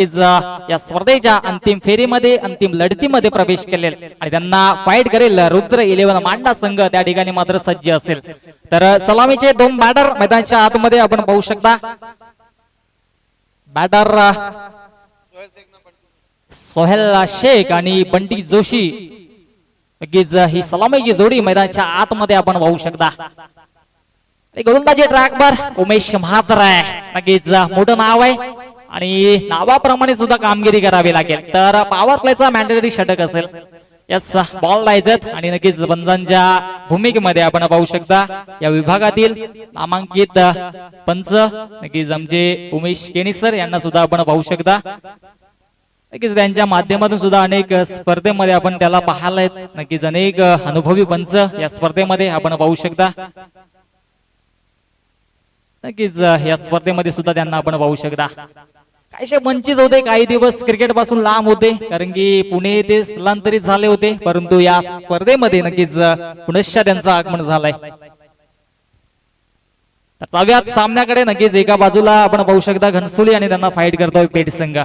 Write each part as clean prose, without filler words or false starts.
या स्पर्धेच्या अंतिम फेरीमध्ये अंतिम लढतीमध्ये प्रवेश केलेल आणि त्यांना फाईट करेल रुद्र 11 मांडा संघ त्या ठिकाणी मात्र सज्ज असेल। तर सलामीचे दोन बॅटर मैदानाच्या आतमध्ये आपण पाहू शकता। बॅटर सोहेल शेख आणि बंटी जोशी नक्कीच ही सलामीची जोडी मैदानाच्या आतमध्ये आपण पाहू शकता। गोलंदाजी ट्रॅकवर उमेश म्हात्रे नक्कीच मोठं नाव आहे आणि नावाप्रमाणे सुद्धा कामगिरी करावी लागेल। तर पॉवर प्लेचा मॅन्डेटरी षटक असेल। यस बॉल लायजत आणि नक्कीच पंचांच्या भूमिकेमध्ये आपण पाहू शकता या विभागातील नामांकित पंच नक्कीच आमचे उमेश केणीसर यांना सुद्धा आपण पाहू शकता। नक्कीच त्यांच्या माध्यमातून सुद्धा अनेक स्पर्धेमध्ये आपण त्याला पाहायला नक्कीच अनेक अनुभवी पंच या स्पर्धेमध्ये आपण पाहू शकता। नक्कीच या स्पर्धेमध्ये सुद्धा त्यांना आपण पाहू शकता। काहीशे वंचित होते, काही दिवस क्रिकेट पासून लांब होते कारण की पुणे येथे स्थलांतरित झाले होते, परंतु या स्पर्धेमध्ये नक्कीच पुनश्च त्यांचं आगमन झालंय। सगळ्यात सामन्याकडे नक्कीच एका बाजूला आपण पाहू शकता घनसोली आणि त्यांना फाईट करतोय पेठ संघ।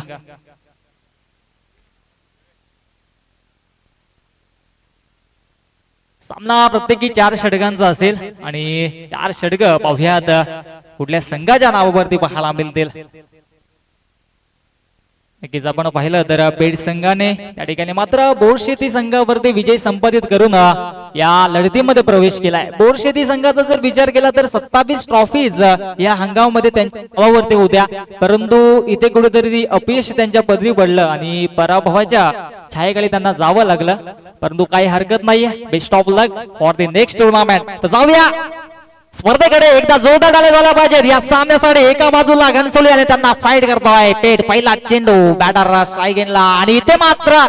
सामना प्रत्येकी 4 षटकांचा असेल आणि 4 षटक पाहूयात कुठल्या संघाच्या नावावरती पाहायला मिळतील। नक्कीच आपण पाहिलं तर पेठ संघाने त्या ठिकाणी मात्र बोरशेती संघावरती विजय संपादित करून या लढतीमध्ये प्रवेश केलाय। बोरशेती संघाचा जर विचार केला तर 27 ट्रॉफीज या हंगामामध्ये त्यांच्या नावावरती होत्या, परंतु इथे कुठेतरी अपयश त्यांच्या पदरी पडलं आणि पराभवाच्या छायेखाली त्यांना जावं लागलं, परंतु काही हरकत नाहीये। Best of luck for the next tournament. तर जाऊया स्पर्धेकडे एकदा जोरदार डाले झाला पाहिजे या सामन्यासाठी। एका बाजूला घनसोली आणि त्यांना फाईट करतोय पेठ। पहिला चेंडू बॅटर स्ट्राईकला आणि इथे मात्र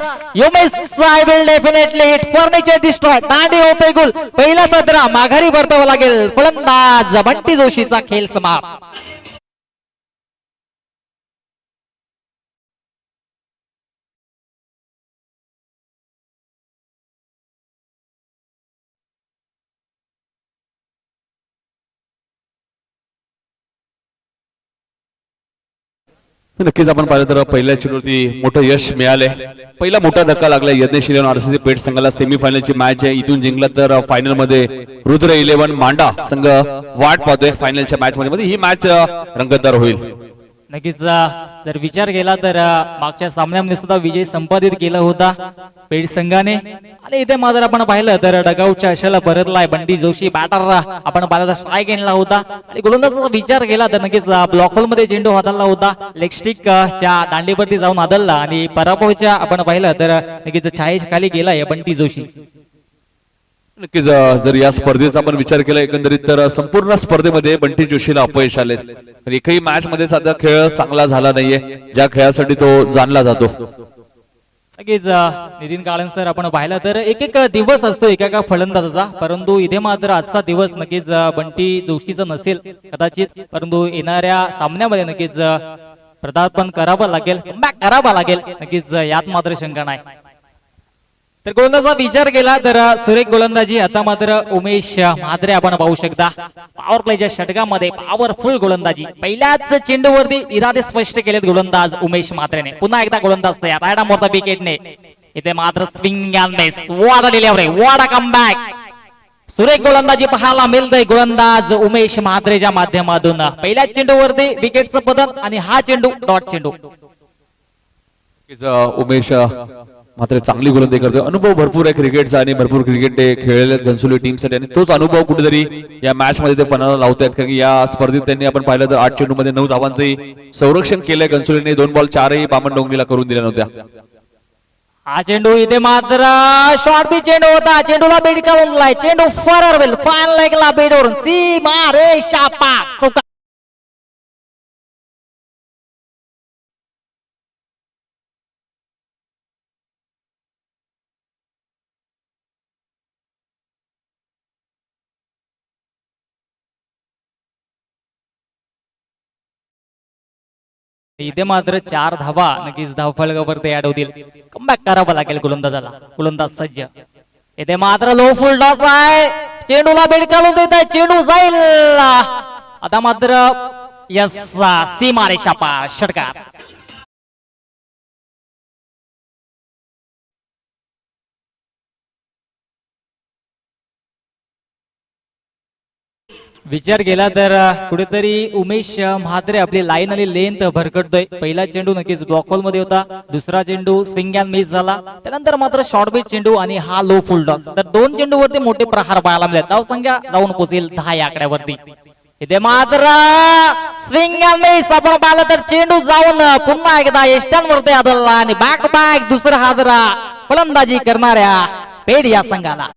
Umesh I will definitely hit furniture destroy. Dandi होते गोल। पहिला सदरा माघारी परतावं लागेल। फलंदाज बंटी जोशीचा खेळ समाप्त। नक्कीच आपण पाहिलं तर पहिल्या चेंडूवरती मोठं यश मिळाले। पहिला मोठा धक्का लागला यज्ञशील आरसीसी पेठ संघाला। सेमीफायनलची मॅच आहे, इथून जिंकला तर फायनल मध्ये रुद्र 11 मांडा संघ वाट पाहतोय फायनलच्या मॅच मध्ये। ही मॅच रंगतदार होईल। नक्कीच जर विचार केला तर मागच्या सामन्यामध्ये सुद्धा विजय संपादित केला होता पेठ संघाने आणि इथे मात्र आपण पाहिलं तर डगआउटच्या आशेला परतलाय बंटी जोशी। बॅटर आपण पाहिलं तर स्ट्राईक एंडला होता आणि गोलंदाजाचा विचार केला तर नक्कीच ब्लॉक होल मध्ये चेंडू हाताळला होता। लेग स्टिक च्या दांडीवरती जाऊन आदळला आणि पराभवाच्या आपण पाहिलं तर नक्कीच छायेखाली गेलाय बंटी जोशी। नक्कीच जर या स्पर्धेचा आपण विचार केला एकंदरीत तर संपूर्ण स्पर्धेमध्ये बंटी जोशीला अपयश आले। एकही मॅच मध्ये साधा खेळ चांगला झाला नाहीये ज्या खेळासाठी तो जाणला जातो। नक्कीच नितीन काळन सर आपण पाहिलं तर एक एक दिवस असतो एका फलंदाजाचा, परंतु इथे मात्र आजचा दिवस नक्कीच बंटी जोशीचा नसेल कदाचित, परंतु येणाऱ्या सामन्यामध्ये नक्कीच पदार्पण करावं लागेल, कमबॅक करावा लागेल नक्कीच, यात मात्र शंका नाही। तर गोलंदाजा विचार केला तर सुरेख गोलंदाजी आता मात्र उमेश म्हात्रे आपण पाहू शकता। पॉवर प्लेच्या षटकामध्ये पॉवरफुल गोलंदाजी। पहिल्याच चेंडूवरती इरादे स्पष्ट केलेत गोलंदाज उमेश म्हात्रेने। पुन्हा एकदा गोलंदाज तयार राईट आर्म वरती विकेटने। इथे मात्र swing and miss, what a delivery, what a comeback. सुरेख गोलंदाजी पाहायला मिळतोय गोलंदाज उमेश म्हात्रेच्या माध्यमातून। पहिल्या चेंडूवरती विकेटचं पतन आणि हा चेंडू डॉट चेंडू। उमेश मात्र चांगली गोलंदाजी करतोय। अनुभव भरपूर आहे क्रिकेटचा आणि भरपूर क्रिकेट खेळलेले घनसोली टीमसाठी आणि तोच अनुभव कुठेतरी या मॅच मध्ये ते पणाला लावतायत, कारण की या स्पर्धेत त्यांनी आपण पाहिलं तर 8 चेंडूमध्ये 9 धावांचंही संरक्षण केलंय घनसोलीने। 2 बॉल 4ही बामण डोंगरीला करून दिल्या नव्हत्या। हा चेंडू इथे मात्र शॉर्ट बी चेंडू होता, चेंडूला बेड काढून चेंडू फरार होईल फान लेगला बेडवरून सीमा रे शापा चौका। इथे मात्र 4 धावा नक्कीच धावफलकावरती ऍड होतील। कमबॅक करावं लागेल गोलंदाजाला। गोलंदाज सज्ज। इथे मात्र लो फुल टॉस आहे, चेंडूला बेड काढून देत आहे, चेंडू जाईल आता मात्र यस सीमा रेषा पार षटकार। विचार केला तर कुठेतरी उमेश म्हात्रे आपली लाईन आणि लेंथ भरकटतोय. पहिला चेंडू नक्कीच ब्लॉक होल मध्ये होता, दुसरा चेंडू स्विंग अँड मिस झाला, त्यानंतर मात्र शॉर्ट बेट चेंडू आणि हा लो फुल टॉस. तर दोन चेंडूवरती मोठे प्रहार पाहायला मिळाले. धावसंख्या जाऊन पोहोचेल 10 या आकड्यावरती. इथे मात्र स्विंग अँड मिस आपण पाहिलं तर चेंडू जाऊन पुन्हा एकदा यष्ट्यांवरती आदळला आणि बॅक टू बॅक दुसरा हादरा फलंदाजी करणाऱ्या पेड या संघाला.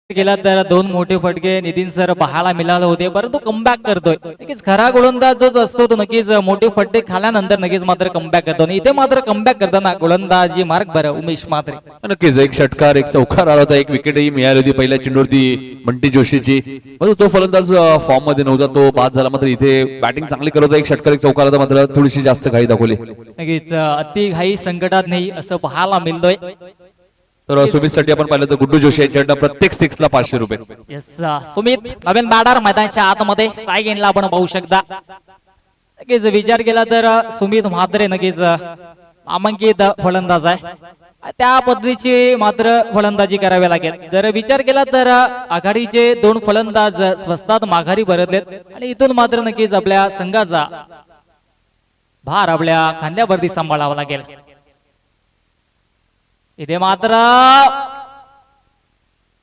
केला तर दोन मोठे फटके नितीन सर पाहायला मिळाले होते, परंतु कमबॅक करतोय. नक्कीच खरा गोलंदाज जो असतो तो नक्कीच मोठे फटके खाल्यानंतर नक्कीच मात्र कमबॅक करतो. आणि इथे मात्र कमबॅक करताना गोलंदाजी मार्ग बरं उमेश म्हात्रे. नक्कीच एक षटकार एक चौकार आला होता, एक विकेटही मिळाली होती पहिल्या चेंडूवरती बंटी जोशीची. परंतु तो फलंदाज फॉर्म मध्ये नव्हता, तो बाद झाला. मात्र इथे बॅटिंग चांगली करत होता, एक षटकार एक चौकार होता, मात्र थोडीशी जास्त घाई दाखवली. नक्कीच अति घाई संकटात नाही असं पाहायला मिळतोय. तर सुमित साठी आपण पाहिलं तर गुड्डू जोशी यांच्याकडनं प्रत्येक स्टिक्सला 500 रुपये. येस सुमित नवीन बॅटर मैदानाच्या आतमध्ये स्ट्राईक एंडला आपण पाहू शकता. नक्कीच विचार केला तर सुमित म्हात्रे नक्कीच नामांकित फलंदाज आहे, त्या पद्धतीची मात्र फलंदाजी करावी लागेल. जर विचार केला तर आघाडीचे दोन फलंदाज स्वस्तात माघारी परतलेत आणि इथून मात्र नक्कीच आपल्या संघाचा भार आपल्या खांद्यावरती सांभाळावा लागेल. इथे मात्र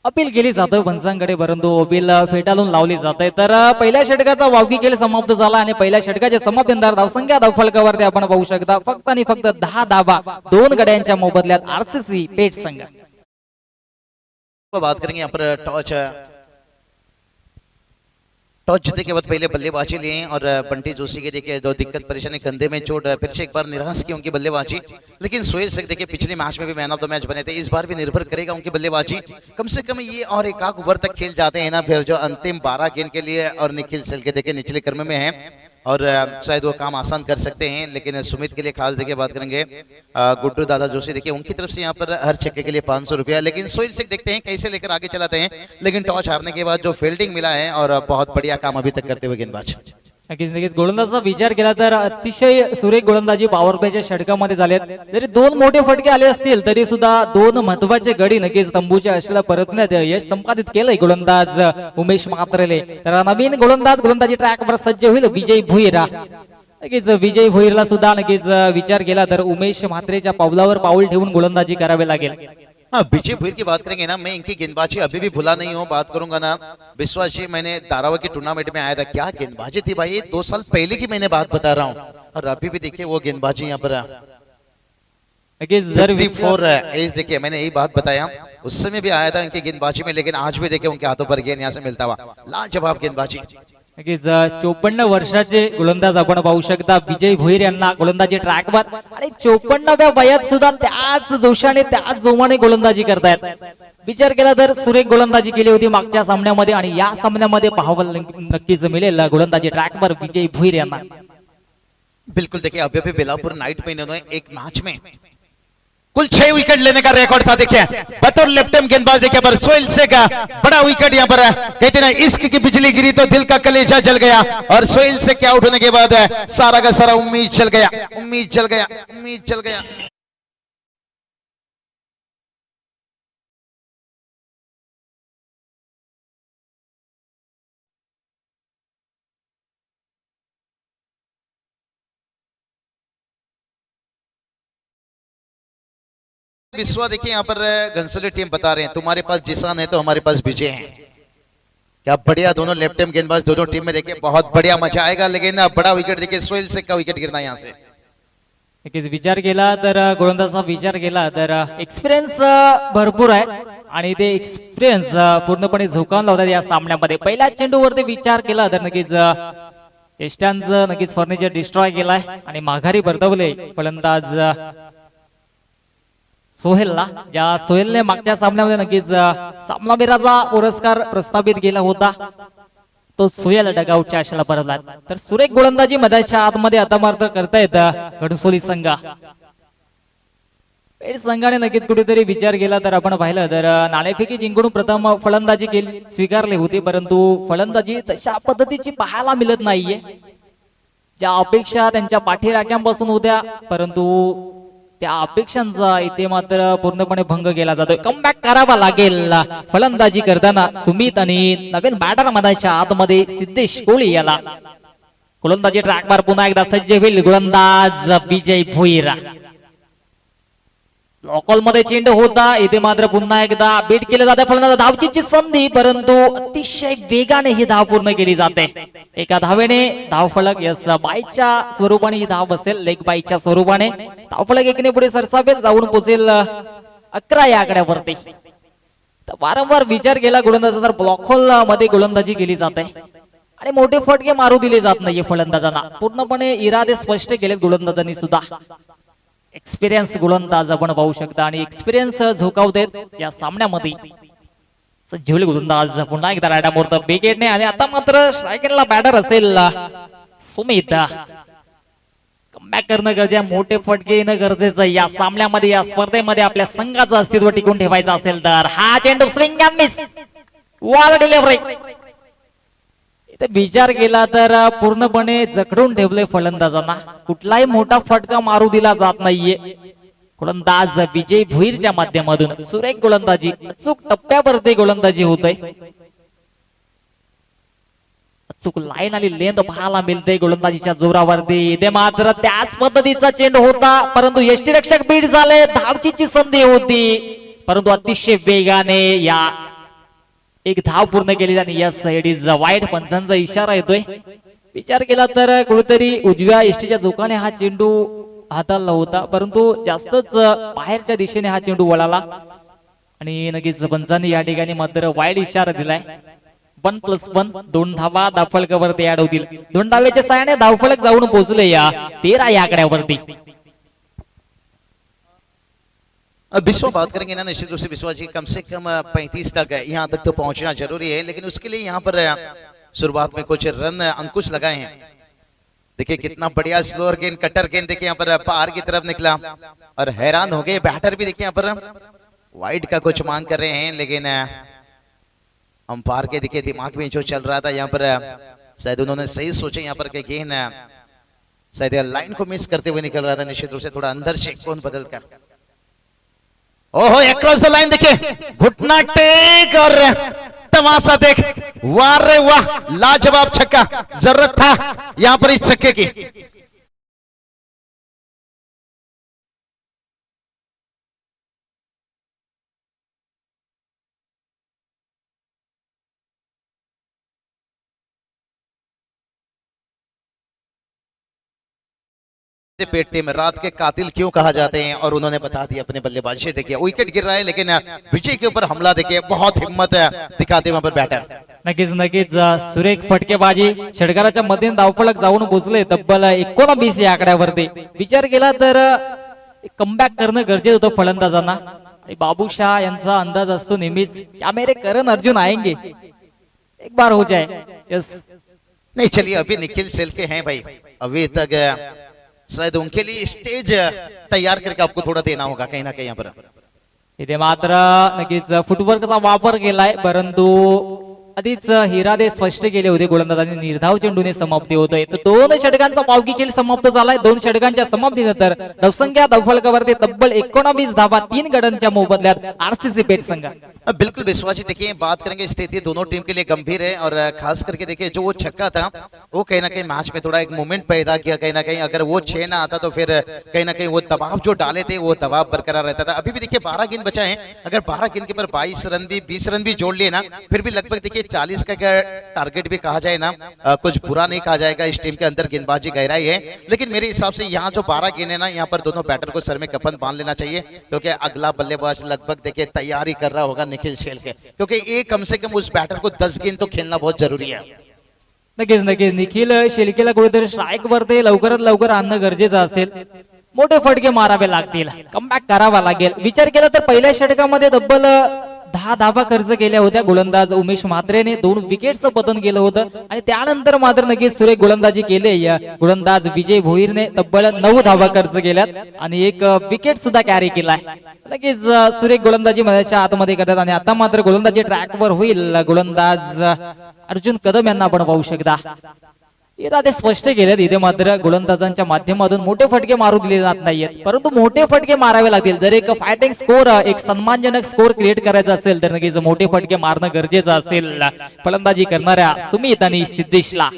अपील केली जाते पंचांकडे, परंतु अपील फेटाळून लावली जाते. तर पहिल्या षटकाचा वावगी खेळ समाप्त झाला आणि पहिल्या षटकाचे समाप्तीनंतर धावसंख्या धावफलकावरती आपण पाहू शकता फक्त आणि फक्त 10 धावा दोन गड्यांच्या मोबदल्यात आरसीसी पेट संघ. बात करेंगे यहाँ पर टॉस जीतने के बाद पहले बल्लेबाजी लिए और बंटी जोशी के देखिए दो दिक्कत परेशानी, कंधे में चोट, फिर से एक बार निराश की उनकी बल्लेबाजी. लेकिन सोहेल शेख देखिए पिछले मैच में भी मैन ऑफ द मैच बने थे, इस बार भी निर्भर करेगा उनकी बल्लेबाजी. कम से कम ये और एक आध ओवर तक खेल जाते हैं ना, फिर जो अंतिम 12 गेंद के लिए और निखिल सेल के देखिए निचले क्रम में है और शायद वो काम आसान कर सकते हैं. लेकिन सुमित के लिए खास देखिए बात करेंगे गुड्डू दादा जोशी, देखिए उनकी तरफ से यहाँ पर हर छक्के के लिए 500 रुपया. लेकिन सोहेल शेख देखते हैं कैसे लेकर आगे चलाते हैं. लेकिन टॉस हारने के बाद जो फील्डिंग मिला है और बहुत बढ़िया काम अभी तक करते हुए गेंदबाज. नक्कीच नक्कीच गोलंदाजाचा विचार केला तर अतिशय सुरेख गोलंदाजी पॉवर प्लेच्या षटकामध्ये झालेत. जरी दोन मोठे फटके आले असतील तरी सुद्धा दोन महत्वाचे गडी नक्कीच तंबूच्या अशेला परतण्यात यश संपादित केलंय गोलंदाज उमेश म्हात्रेले. तर नवीन गोलंदाजी ट्रॅकवर सज्ज होईल विजय भुईरा. नक्कीच विजय भुईरला सुद्धा नक्कीच विचार केला तर उमेश म्हात्रेच्या पावलावर पाऊल ठेवून गोलंदाजी करावी लागेल. हाँ, विजय भुईर की बात करेंगे ना, मैं इनकी गेंदबाजी अभी भी भुला नहीं हूँ. बात करूंगा ना विश्वास जी, मैंने दारावा की टूर्नामेंट में आया था, क्या गेंदबाजी थी भाई. 2 साल पहले की मैंने बात बता रहा हूँ और अभी भी देखिए वो गेंदबाजी यहाँ पर 54 एज देखिए, मैंने यही बात बताया उस समय भी आया था इनकी गेंदबाजी में. लेकिन आज भी देखिए उनके हाथों पर गेंद यहाँ से मिलता हुआ लाजवाब गेंदबाजी. नक्कीच 54 वर्षाचे गोलंदाज आपण पाहू शकता विजय भोईर यांना गोलंदाजी ट्रॅकवर आणि 54व्या वयात सुद्धा त्याच जोशाने त्याच जोमाने गोलंदाजी करतायत. विचार केला तर सुरेख गोलंदाजी केली होती मागच्या सामन्यामध्ये आणि या सामन्यामध्ये पाहावं नक्कीच मिळेल गोलंदाजी ट्रॅकवर विजय भोईर यांना. बिल्कुल देखिए अभी भी बेलापुर नाइट में इन्होंने एक मैच में कुल 6 विकेट लेने का रिकॉर्ड था. देखिए बतौर लेफ्ट हैंड गेंदबाज देखिए पर सोहेल शेख का बड़ा विकेट यहाँ पर कहते ना इश्क की बिजली गिरी तो दिल का कलेजा जल गया और सोहेल शेख के आउट होने के बाद सारा का सारा उम्मीद चल गया, उम्मीद चल गया, उम्मीद चल गया. विश्वा देखिए यहाँ पर घनसोली टीम बता रहे हैं तुम्हारे पास जिसान है तो हमारे पास विजय है. क्या बढ़िया दोनों लेफ्ट हैंड गेंदबाज दोनों टीम में देखिए बहुत बढ़िया मजा आएगा. लेकिन बड़ा विकेट देखिए सोहेल शेख का विकेट गिरना यहाँ से. नक्कीच विचार केला तर गोलंदाजाचा विचार केला तर एक्सपिरियन्स भरपूर आहे आणि ते एक्सपिरियन्स पूर्णपणे झोकावून लावतात या सामन्यामध्ये. पहिल्या चेंडूवरती विचार केला तर नक्कीच एस्टांचं नक्कीच फर्निचर डिस्ट्रॉय केलाय आणि माघारी परतवले फलंदाज सोहेलला. ज्या सोहेलने मागच्या सामन्यामध्ये नक्कीच सामनावीराचा पुरस्कार प्रस्थापित केला होता. तो सुयल डगआउटच्या आशेला परतला. तर सुरेख गोलंदाजी मैदानाच्या आतमध्ये आता मात्र करतायत घणसोली संघ. पेड संघाने नक्कीच कुठेतरी विचार केला तर आपण पाहिलं तर नाणेफेकी जिंकून प्रथम फलंदाजी केली स्वीकारली होती, परंतु फलंदाजी तशा पद्धतीची पाहायला मिळत नाहीये ज्या अपेक्षा त्यांच्या पाठीराख्यांपासून होत्या, परंतु त्या अपेक्षांचा इथे मात्र पूर्णपणे भंग केला जातोय. कमबॅक करावा लागेल फलंदाजी करताना सुमित आणि नवीन बॅटर मैदानाच्या आतमध्ये सिद्धेश कोहली याला. गोलंदाजी ट्रॅकवर पुन्हा एकदा सज्ज होईल गोलंदाज विजय भोईर. लॉकॉल मध्ये चेंडू होता, इथे मात्र पुन्हा एकदा बीट केले जाते फलंदाज. धावचीची संधी, परंतु अतिशय वेगाने ही धाव पूर्ण केली जाते. एका धावेने धावफलक यस बाईच्या स्वरूपाने ही धाव बसेल, लेग बाईच्या स्वरूपाने धावफलक एकने पुढे सरसावेल, जाऊन पोहोचेल 11 या आकड्यावरती. तर वारंवार विचार केला गोलंदाजा तर ब्लॉकहोल मध्ये गोलंदाजी केली जाते आणि मोठे फटके मारू दिले जात नाहीये फलंदाजांना. पूर्णपणे इरादे स्पष्ट केले गोलंदाजांनी सुद्धा. एक्सपिरियन्स गोलंदाज आपण पाहू शकता आणि एक्सपिरियन्स झोकावतेत या सामन्यामध्ये. सज्जल गोलंदाज पुन्हा एकदा रायडा मोर्त विकेटने आणि आता मात्र स्ट्रायकरला बॅटर असेल सुमित. कमबॅक करणं गरजेचं, मोठे फटके येणं गरजेचं या सामन्यामध्ये, या स्पर्धेमध्ये आपल्या संघाचं अस्तित्व टिकून ठेवायचं असेल तर. हा चेंडू swing and miss, wall delivery. इथे विचार केला तर पूर्णपणे जखडून ठेवले फलंदाजांना, कुठलाही मोठा फटका मारू दिला जात नाहीये. गोलंदाज विजय भोईरच्या माध्यमातून सुरेख गोलंदाजी, अचूक टप्प्यावरती गोलंदाजी होते. अचूक लाईन आणि लेंथ पाहायला मिळते गोलंदाजीच्या जोरावरती. इथे मात्र त्याच पद्धतीचा चेंडू होता, परंतु यष्टीरक्षक बीट झाले. धावचीची संधी होती, परंतु अतिशय वेगाने या एक धाव पूर्ण केली आणि यस इट इज वाईड. पंचांचा इशारा येतोय. विचार केला तर कुठेतरी उजव्या यष्टीच्या जोकाने हा चेंडू हाताळला होता, परंतु जास्तच बाहेरच्या दिशेने हा चेंडू वळाला आणि नक्कीच पंचांनी या ठिकाणी मात्र वाईड इशारा दिलाय. 1+1 2 धावा धावफलकावरती ऍड होतील. 2 धावेच्या साहाय्याने धावफलक जाऊन पोहोचले या 13 या आकड्यावरती. अब बिस्वा बात करेंगे ना, निश्चित रूप से बिस्वा जी कम से कम 35 तक यहाँ तक तो पहुंचना जरूरी है, लेकिन उसके लिए यहाँ पर शुरुआत में कुछ रन अंकुश लगाए हैं. देखिए कितना बढ़िया स्लोअर गेंद, कटर गेंद देखिए यहाँ पर पार की तरफ निकला और हैरान हो गए बैटर भी. देखिए यहाँ पर वाइड का कुछ मांग कर रहे हैं, लेकिन अंपायर के देखिए दिमाग में जो चल रहा था यहाँ पर शायद उन्होंने सही सोचे यहाँ पर गेंद शायद लाइन को मिस करते हुए निकल रहा था. निश्चित रूप से थोड़ा अंदर से कोण बदल कर, ओहो अक्रॉस द लाइन देखिए घुटना टेक और तमाशा देख. वाह रे वाह, लाजवाब छक्का. जरूरत था यहां पर इस छक्के की. पेटे में रात के कातिल क्यों कहा जाते हैं, और उन्होंने बता दिया अपने बल्लेबाजी से. देखिए विकेट गिर रहा है, लेकिन विजय के ऊपर हमला देखिए बहुत हिम्मत दिखाते वहां पर बैटर. नक्कीच नक्कीच सुरेख फटकेबाजी. षटकाराच्या मध्ये धावफलक जाऊन पोहोचले तब्बल 19 या आकड्यावरती. विचार केला तर कमबॅक करणं गरजेचं होतं फलंदाजांना. बाबूशाह यांचा अंदाज असतो नेहमीच, क्या मेरे करण अर्जुन आएंगे, एक बार हो जाए. यस नहीं चलिए, अभी निखिल सेल के हैं भाई, अभी तक शायद उनके लिए स्टेज तैयार करके आपको थोड़ा देना होगा कहीं ना कहीं यहाँ पर. इथे मात्र नक्कीच फुटवर्कचा वापर केलाय, परंतु आधीच हिरादे स्पष्ट केले होते गोलंदाजांनी. निर्धाव चेंडूने समाप्ती होतोय. तर 2 षटकांचा पावकी खेळ समाप्त झालाय. 2 षटकांच्या समाप्तीनंतर धावसंख्या धावफलकावरती तब्बल 19 धावा 3 गडांच्या मोबदल्यात आरसीसी पेट संघ. बिल्कुल विश्वास जी, देखिए बात करेंगे स्थिति दोनों टीम के लिए गंभीर है, और खास करके देखिए जो वो छक्का था वो कहीं ना कहीं मैच में थोड़ा एक मोमेंट पैदा किया. कहीं ना कहीं अगर वो 6 ना आता तो फिर कहीं ना कहीं वो दबाव जो डाले थे वो दबाव बरकरार रहता था. अभी भी देखिए 12 गेंद बचा है, अगर 12 गेंद के ऊपर 22 रन भी 20 रन भी जोड़ लिए ना, फिर भी लगभग देखिए 40 का टारगेट भी कहा जाए ना, कुछ बुरा नहीं कहा जाएगा. इस टीम के अंदर गेंदबाजी गहराई है, लेकिन मेरे हिसाब से यहाँ जो 12 गेंद है ना, यहाँ पर दोनों बैटर को सर में कफन बांध लेना चाहिए, क्योंकि अगला बल्लेबाज लगभग देखिए तैयारी कर रहा होगा निखिल शेल के, क्योंकि एक कम से कम उस बैटर को 10 गेंद तो खेलना बहुत जरूरी है. नक्कीच नक्कीच निखिल शेलकेला कुठेतरी स्ट्राईक वरती लवकरात लवकर आणणं गरजेचं असेल. मोठे फटके मारावे लागतील, कमबॅक करावा लागेल. विचार केला तर पहिल्या षटकामध्ये तब्बल 10 धावा खर्च केल्या होत्या गोलंदाज उमेश म्हात्रेने 2 विकेटचं पतन केलं होतं आणि त्यानंतर मात्र नक्कीच सुरेख गोलंदाजी केले गोलंदाज विजय भोईरने तब्बल 9 धावा खर्च केल्यात आणि 1 विकेट सुद्धा कॅरी केलाय. नक्कीच सुरेख गोलंदाजी मैदानाच्या आतमध्ये करतात आणि आता मात्र गोलंदाजी ट्रॅकवर होईल. गोलंदाज अर्जुन कदम यांना आपण पाहू शकता. इथं ते स्पष्ट केलेत इथे मात्र गोलंदाजांच्या माध्यमातून मोठे फटके मारू दिले जात नाहीयेत, परंतु मोठे फटके मारावे लागतील. जर एक फायटिंग स्कोर एक सन्मानजनक स्कोर क्रिएट करायचा असेल तर नक्कीच मोठे फटके मारणं गरजेचं असेल. फलंदाजी करणाऱ्या सुमित आणि सिद्धेशला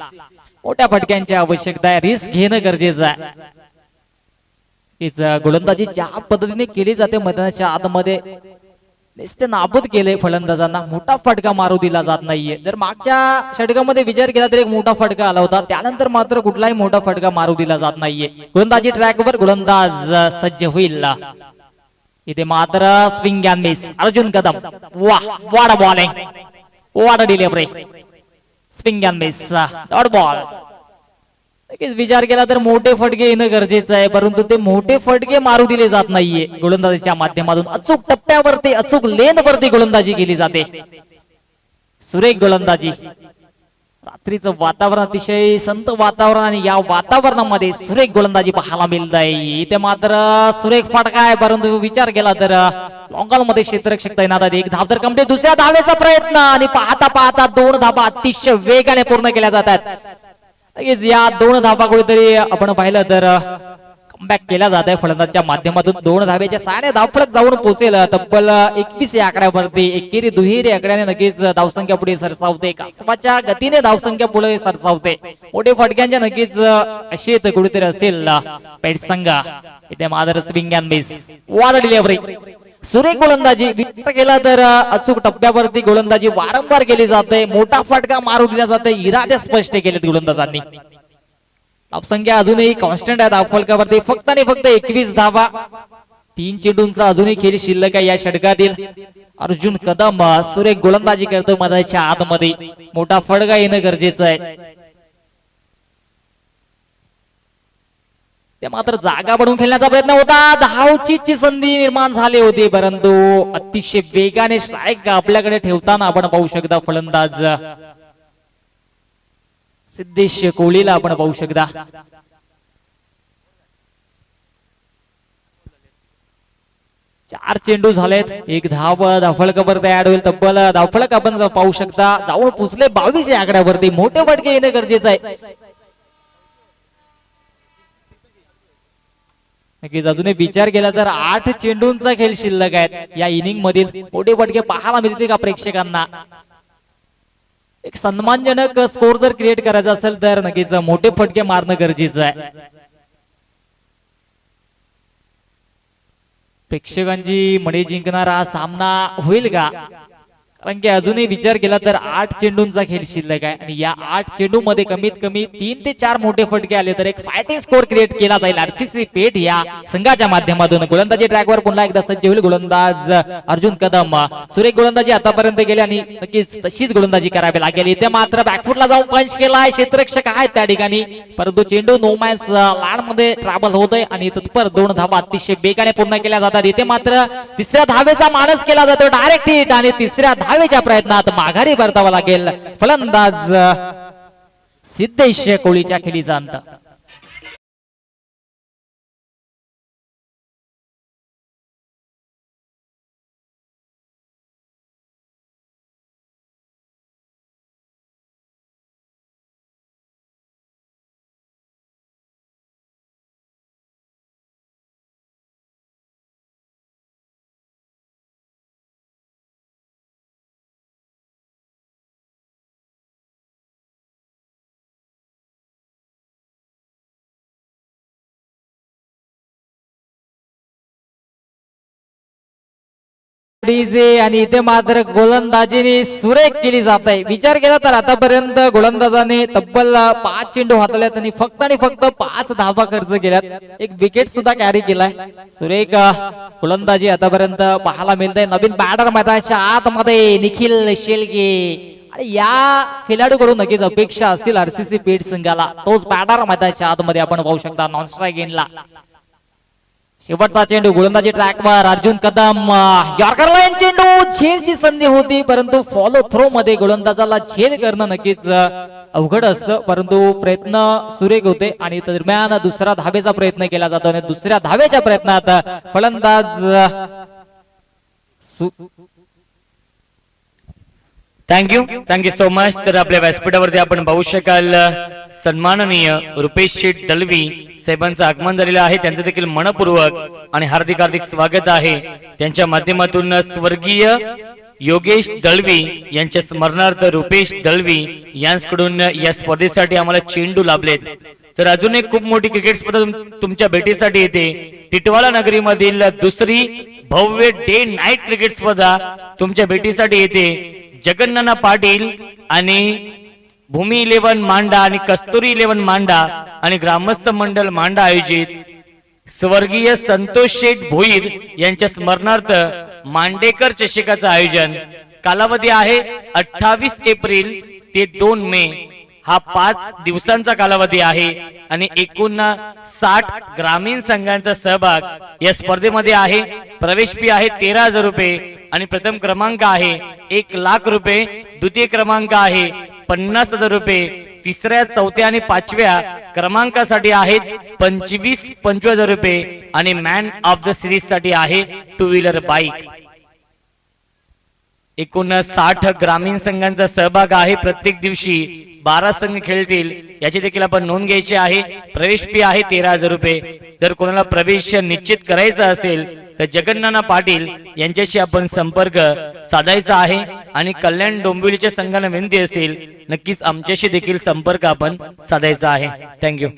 मोठ्या फटक्यांची आवश्यकता आहे, रिस्क घेणं गरजेचं आहे. गोलंदाजी ज्या पद्धतीने केली जाते मैदानाच्या आतमध्ये नुसते नाबूद केले फलंदाजांना, मोठा फटका मारू दिला जात नाहीये. जर मागच्या षटकामध्ये विचार केला तर एक मोठा फटका आला होता, त्यानंतर मात्र कुठलाही मोठा फटका मारू दिला जात नाहीये. गोलंदाजी ट्रॅकवर गोलंदाज सज्ज होईल. इथे मात्र swing and miss Arjun Kadam. वाह what bowling, what delivery, swing and miss, dot ball. नक्कीच विचार केला तर मोठे फटके येणं गरजेचं आहे, परंतु ते मोठे फटके मारू दिले जात नाहीये. गोलंदाजीच्या माध्यमातून अचूक टप्प्यावरती अचूक लेन वरती गोलंदाजी केली जाते. सुरेख गोलंदाजी. रात्रीचं वातावरण अतिशय संत वातावरण आणि या वातावरणामध्ये सुरेख गोलंदाजी पाहायला मिळत आहे. इथे मात्र सुरेख फटका आहे, परंतु विचार केला तर लॉंगॉन मध्ये क्षेत्ररक्षक तैनात आहेत. 1 धाव तर कमते, दुसऱ्या धावेचा प्रयत्न आणि पाहता पाहता 2 धावा अतिशय वेगाने पूर्ण केल्या जातात. या 2 धावा कुठेतरी आपण पाहिलं तर कमबॅक केला जात आहे फलंदाजच्या माध्यमातून. 2 धावेच्या साने धावफलक जाऊन पोहोचेल तब्बल 21 या आकड्यावरती. एकेरी दुहेरी आकड्याने नक्कीच धावसंख्या पुढे सरसावते, कासवाच्या गतीने धावसंख्या पुढे सरसावते. मोठे फटक्यांच्या नक्कीच अशीत कुठेतरी असेल पेट संघ. इथे मात्र swing and miss, war delivery, सुरेख गोलंदाजी. विचार केला तर अचूक टप्प्यावरती गोलंदाजी वारंवार केली जाते, मोठा फटका मारू दिला जाते. इरादे स्पष्ट केलेत गोलंदाजांनी. धावसंख्या अजूनही कॉन्स्टंट आहे धावफलकावरती, फक्त आणि फक्त 21 धावा. 3 चेंडूंचा अजूनही खेळ शिल्लक आहे या षटकातील. अर्जुन कदम सुरेख गोलंदाजी करतो मैदानाच्या आतमध्ये, मोठा फटका येणं गरजेचं आहे. ते मात्र जागा बनवून खेळण्याचा प्रयत्न होता, धावची संधी निर्माण झाली होती, परंतु अतिशय वेगाने स्ट्राईक आपल्याकडे ठेवताना आपण पाहू शकता फलंदाज सिद्धेश कोहलीला आपण पाहू शकता. चार चेंडू झालेत, 1 धाव धावफलकावर तयार होईल. तब्बल धावफलक आपण पाहू शकता जाऊन पुसले 22 या आकड्यावरती. मोठे फटके येणं गरजेचं आहे. नक्कीच अजूनही विचार केला तर 8 चेंडूंचा खेळ शिल्लक आहे या इनिंग मधील. मोठे फटके पाहायला मिळतील का प्रेक्षकांना? एक सन्मानजनक स्कोर जर क्रिएट करायचा असेल तर नक्कीच मोठे फटके मारणं गरजेचं आहे. प्रेक्षकांची मने जिंकणारा हा सामना होईल का? कारण की अजूनही विचार केला तर 8 चेंडूंचा खेळ शिल्लक आहे आणि या 8 चेंडू मध्ये कमीत कमी 3 ते 4 मोठे फटके आले तर एक फायटिंग स्कोर क्रिएट केला जाईल आरसीसी पेठ या संघाच्या माध्यमातून. गोलंदाजी ट्रॅकवर पुन्हा एकदा सज्ज होईल गोलंदाज अर्जुन कदम. सुरेख गोलंदाजी आतापर्यंत गेली आणि नक्कीच तशीच गोलंदाजी करावी लागेल. इथे मात्र बॅकफुटला जाऊन पंच केलाय, क्षेत्ररक्षक आहेत त्या ठिकाणी, परंतु चेंडू नो मॅन्स लँड मध्ये ट्रॅव्हल होतोय आणि तत्पर 2 धावा अतिशय वेगाने पूर्ण केल्या जातात. इथे मात्र तिसऱ्या धावेचा मानस केला जातो, डायरेक्ट हिट, आणि तिसऱ्या धावेच्या प्रयत्नात माघारी परतावा लागेल फलंदाज सिद्धेश कोहलीच्या खेळीचा अंत. आणि इथे मात्र गोलंदाजीने सुरेख केली जात आहे. विचार केला तर आतापर्यंत गोलंदाजाने तब्बल 5 चेंडू हाताळल्यात आणि फक्त 5 धावा खर्च केल्यात, 1 विकेट सुद्धा कॅरी केलाय. सुरेख गोलंदाजी आतापर्यंत पाहायला मिळते. नवीन बॅटर मैदानाच्या आतमध्ये निखिल शेळके, आणि या खेळाडूकडून नक्कीच अपेक्षा असतील आरसीसी पेठ संघाला. तोच बॅटर मैदानाच्या आतमध्ये आपण पाहू शकता नॉन स्ट्राईक एंडला. शेवटचा चेंडू गोलंदाजी ट्रॅकवर अर्जुन कदम यॉर्कर लाईन चेंडू झेलची संधी होती परंतु फॉलो थ्रो मध्ये गोलंदाजाला झेल करणं नक्कीच अवघड असतं परंतु प्रयत्न सुरेख होते आणि दरम्यान दुसरा धावेचा प्रयत्न केला जातो आणि दुसऱ्या धावेच्या प्रयत्नात फलंदाज थँक्यू सो मच. तर आपल्या व्यासपीठावरती आपण पाहू शकाल सन्माननीय रुपेश शेठ दलवी साहेबांचं आगमन झालेलं आहे. त्यांचं देखील मनपूर्वक आणि हार्दिक हार्दिक स्वागत आहे. त्यांच्या माध्यमातून स्वर्गीय योगेश दळवी यांच्या स्मरणार्थ रुपेश दळवी यांच्याकडून या स्पर्धेसाठी आम्हाला चेंडू लाभलेत. तर अजून एक खूप मोठी क्रिकेट स्पर्धा तुमच्या भेटीसाठी येते. टिटवाळा नगरीमधील दुसरी भव्य डे नाईट क्रिकेट स्पर्धा तुमच्या भेटीसाठी येते. जगन्नाना पाटील आणि भूमी 11 मांडा आणि कस्तुरी 11 मांडा आणि ग्रामस्थ मंडल मांडा आयोजित स्वर्गीय संतोष शेठ भोईर यांच्या स्मरणार्थ मांडेकर चषकाचं आयोजन. कालावधी आहे 28 एप्रिल ते 2 मे. हा 5 दिवसांचा कालावधी आहे आणि एकूण 60 ग्रामीण संघांचा सहभाग या स्पर्धेमध्ये आहे. प्रवेश फी आहे 13,000 रुपये आणि प्रथम क्रमांक आहे 1,00,000 रुपये. द्वितीय क्रमांक आहे 50,000 रुपये. तिसऱ्या चौथ्या आणि पाचव्या क्रमांकासाठी आहेत 25,000 रुपये आणि मॅन ऑफ द सिरीज साठी आहे 2 व्हीलर बाईक. एकूण 60 ग्रामीण संघांचा सहभाग आहे. प्रत्येक दिवशी 12 संघ खेळतील याची देखील आपण नोंद घ्यायची आहे. प्रवेश फी आहे 13,000 रुपये. जर कोणाला प्रवेश निश्चित करायचा असेल तर जगन्नाना पाटील यांच्याशी आपण संपर्क साधायचा आहे आणि कल्याण डोंबिवलीच्या संघाला विनंती असेल नक्कीच आमच्याशी देखील संपर्क आपण साधायचा आहे. थँक्यू.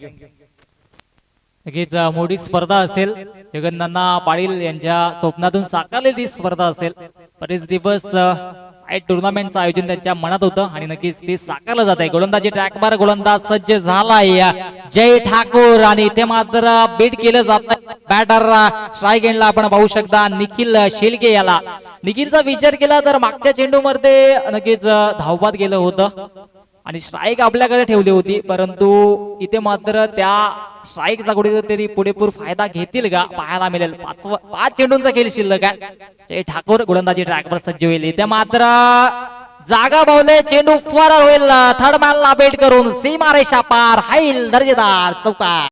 नक्कीच मोठी स्पर्धा असेल. जगन्नाना पाटील यांच्या स्वप्नातून साकारलेली स्पर्धा असेल. बरेच दिवस टुर्नामेंटचं आयोजन त्यांच्या मनात होतं आणि नक्कीच ते साकारलं जात आहे. गोलंदाजी ट्रॅकवर गोलंदाज सज्ज झालाय जय ठाकूर आणि इथे मात्र बीट केलं जात. बॅटर स्ट्राईक एंडला आपण पाहू शकता निखिल शेलके याला. निखिलचा विचार केला तर मागच्या चेंडू मध्ये नक्कीच धावबाद गेलं होतं आणि स्ट्राईक आपल्याकडे ठेवली होती परंतु इथे मात्र त्या स्ट्राईकचा कुठेतरी पुरेपूर फायदा घेतील का पाहायला मिळेल. 5 चेंडूंचा खेळ शिल्लक आहे. जय ठाकूर गोलंदाजी ट्रॅकवर सज्ज होईल. इथे मात्र जागा भावले चेंडू फरार होईल. थर्ड मॅनला बेट करून सीमारेषा पार हाईल दर्जेदार चौका.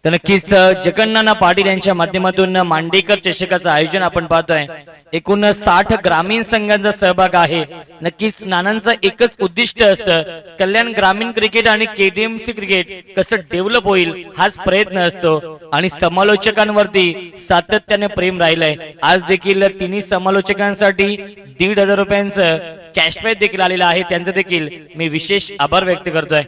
तर नक्कीच जगन्नाना पाटील यांच्या माध्यमातून मांडेकर चषकाचं आयोजन आपण पाहतोय. एकूण 60 ग्रामीण संघांचा सहभाग आहे. नक्कीच नानांचं एकच उद्दिष्ट असतं कल्याण ग्रामीण क्रिकेट आणि केडीएमसी क्रिकेट कसं डेव्हलप होईल हाच प्रयत्न असतो आणि समालोचकांवरती सातत्याने प्रेम राहिलंय. आज देखील तिन्ही समालोचकांसाठी 1,500 रुपयांचं कॅशबॅक देखील आलेलं आहे. त्यांचं देखील मी विशेष आभार व्यक्त करतोय.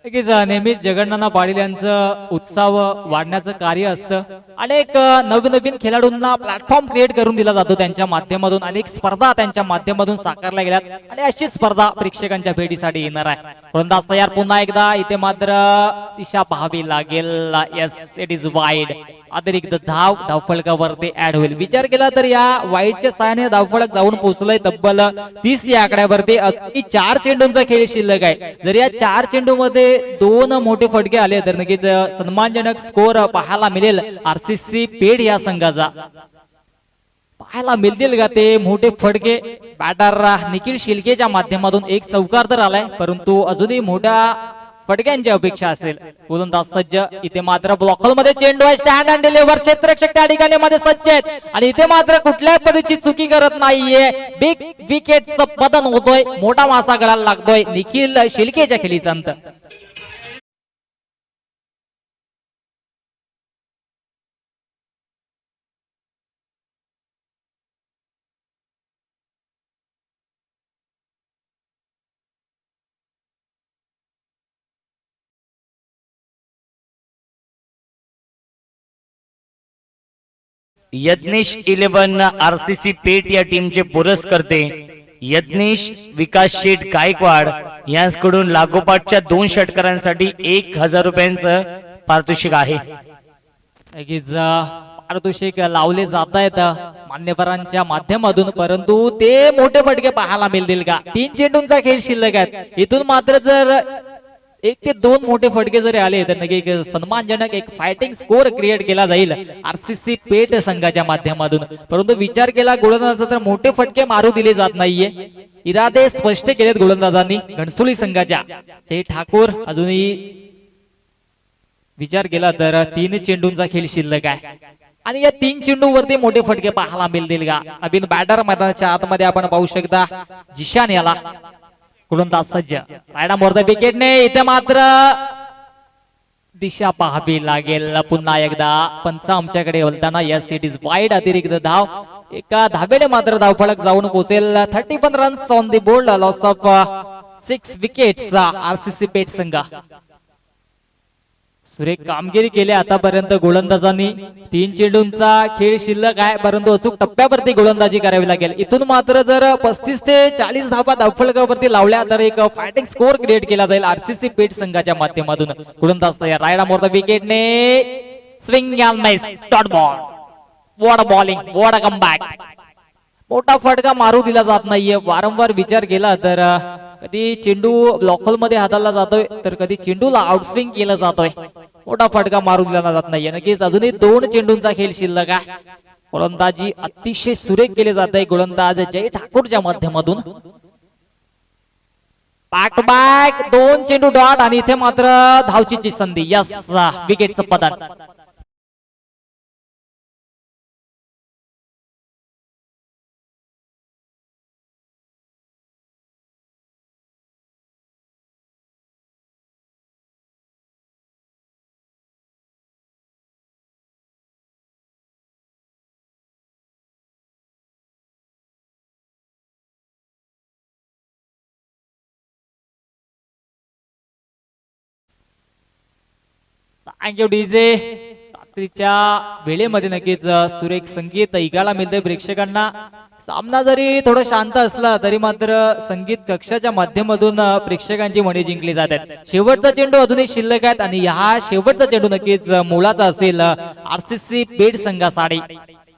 नेहमीच जगन्नाना पाटील यांचं उत्साह वाढण्याचं कार्य असतं. अनेक नवीन खेळाडूंना प्लॅटफॉर्म क्रिएट करून दिला जातो त्यांच्या माध्यमातून. अनेक स्पर्धा त्यांच्या माध्यमातून साकारल्या गेल्यात आणि अशी स्पर्धा प्रेक्षकांच्या भेटीसाठी येणार आहे. गोलंदाज तयार पुन्हा एकदा. इथे मात्र दिशा पाहावी लागेल. Yes it is wide. अतिरिक्त धावफलकावरती ऍड होईल. विचार केला तर या वाईडच्या साहाय्याने धावफलक जाऊन पोहोचलंय तब्बल 30 या आकड्यावरती. 4 चेंडूंचा खेळ शिल्लक आहे. जर या 4 चेंडू मध्ये 2 मोठे फटके आले तर नक्कीच सन्मानजनक स्कोर पाहायला मिळेल आरसीसी पेड या संघाचा. पाहायला मिळतील का ते मोठे फटके. बॅटर निखिल शिलकेच्या माध्यमातून एक चौकार तर आलाय परंतु अजूनही मोठ्या फटक्यांची अपेक्षा असेल. गोलंदाज सज्ज. इथे मात्र ब्लॉकहोल मध्ये चेंडू आहे. स्टँड अँड डिलिव्हर क्षेत्ररक्षक त्या ठिकाणी मध्ये सज्ज आहेत आणि इथे मात्र कुठल्याही पद्धतीची चुकी करत नाहीये. बिग विकेटचं पतन होतोय. मोठा मासा गळायला लागतोय. निखिल शिलकेच्या खेळीचा अंत. यज्ञेश 11 आरसीसी पेट या टीमचे पुरस्कर्ते यज्ञेश विकास शेठ गायकवाड यांच्याकडून लागोपाठच्या 2 षटकारांसाठी 1,000 रुपयांचं पारितोषिक आहे. पारितोषिक लावले जात आहेत मान्यवरांच्या माध्यमातून, परंतु ते मोठे फटके पाहायला मिळतील का? 3 चेंडूंचा खेळ शिल्लक आहे. इथून मात्र जर 1 ते 2 मोठे फटके जरी आले तर नक्की एक सन्मानजनक एक फायटिंग स्कोर क्रिएट केला जाईल आरसीसी पेठ संघाच्या माध्यमातून. परंतु विचार केला गोलंदाजाचा तर मोठे फटके मारू दिले जात नाहीये. इरादे स्पष्ट केलेत गोलंदाजांनी घणसोली संघाच्या. जय ठाकूर अजूनही विचार केला तर 3 चेंडूंचा खेळ शिल्लक आहे आणि या 3 चेंडूवरती मोठे फटके पाहायला मिळतील का? अभिन बॅटर मैदानाच्या आतमध्ये आपण पाहू शकता जिशान याला गोलंदाज सज्ज रायडा मोर द विकेटने. इथे मात्र दिशा पाहावी लागेल पुन्हा एकदा. पंच आमच्याकडे बोलताना यस इट इज वाईड. अतिरिक्त धाव एका धावेने मात्र धावफलक जाऊन पोहोचेल. 31 runs on the board. Loss of 6 wickets RCC Peth संघ. सुरेख कामगिरी केली आतापर्यंत गोलंदाजांनी. 3 चेंडूंचा खेळ शिल्लक आहे परंतु अचूक टप्प्यावरती गोलंदाजी करावी लागेल. इथून मात्र जर 35 ते 40 धावा धावफलकावरती लावल्या तर एक फायटिंग स्कोर क्रिएट केला जाईल आरसीसी पेठ संघाच्या माध्यमातून. गोलंदाज तयार. रायडा मोर द विकेटने swing and miss dot ball. What bowling, what comeback. मोठा फटका मारू दिला जात नाहीये. वारंवार विचार केला तर कधी चेंडू ब्लॉक होल मध्ये हाताळला जातोय तर कधी चेंडूला आउटस्विंग केला जातोय. मोठा फटका मारू दिला जात नाहीये. नक्कीच अजूनही 2 चेंडूंचा खेळ शिल्लक आहे. गोलंदाजी अतिशय सुरेख केली जात आहे गोलंदाज जय ठाकूरच्या माध्यमातून. बॅक टू बॅक 2 चेंडू डॉट आणि इथे मात्र धावचीची संधी. यस विकेटचं पतन. Thank you DJ. रात्रीच्या वेळेमध्ये नक्कीच सुरेख संगीत ऐकायला मिळते प्रेक्षकांना. सामना जरी थोडं शांत असला तरी मात्र संगीत कक्षाच्या माध्यमातून प्रेक्षकांची मने जिंकली जातात. शेवटचा चेंडू अजूनही शिल्लक आहेत आणि हा शेवटचा चेंडू नक्कीच मोलाचा असेल आरसीसी पेठ संघासाठी.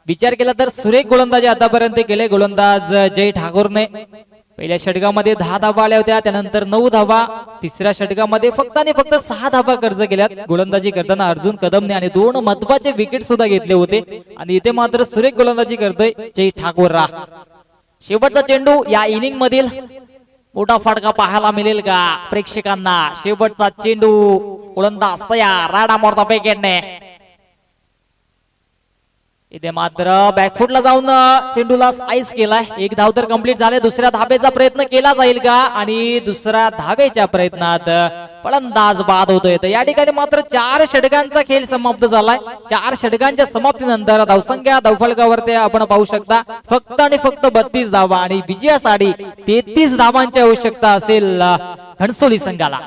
विचार केला तर सुरेख गोलंदाजी आतापर्यंत केले गोलंदाज जय ठाकूरने. पहिल्या षटकामध्ये 10 धावा आल्या होत्या, त्यानंतर 9 धावा. तिसऱ्या षटकामध्ये फक्त आणि फक्त 6 धावा कर्ज केल्यात. गोलंदाजी करताना अर्जुन कदमने आणि 2 महत्वाचे विकेट सुद्धा घेतले होते आणि इथे मात्र सुरेख गोलंदाजी करतोय जय ठाकूर. शेवटचा चेंडू या इनिंग मधील मोठा फटका पाहायला मिळेल का प्रेक्षकांना? शेवटचा चेंडू गोलंदाज तयार. राडा मोरता विकेटने. इथे मात्र बॅकफुटला जाऊन चेंडूला आईस केलाय. 1 धाव तर कंप्लीट झाले. दुसऱ्या धावेचा प्रयत्न केला जाईल का? आणि दुसऱ्या धावेच्या प्रयत्नात फलंदाज बाद होतोय. तर या ठिकाणी मात्र 4 षटकांचा खेळ समाप्त झालाय. 4 षटकांच्या समाप्तीनंतर धावसंख्या धावफलकावरती आपण पाहू शकता फक्त आणि फक्त 32 धावा आणि विजयासाठी 33 धावांची आवश्यकता असेल घणसोली संघाला.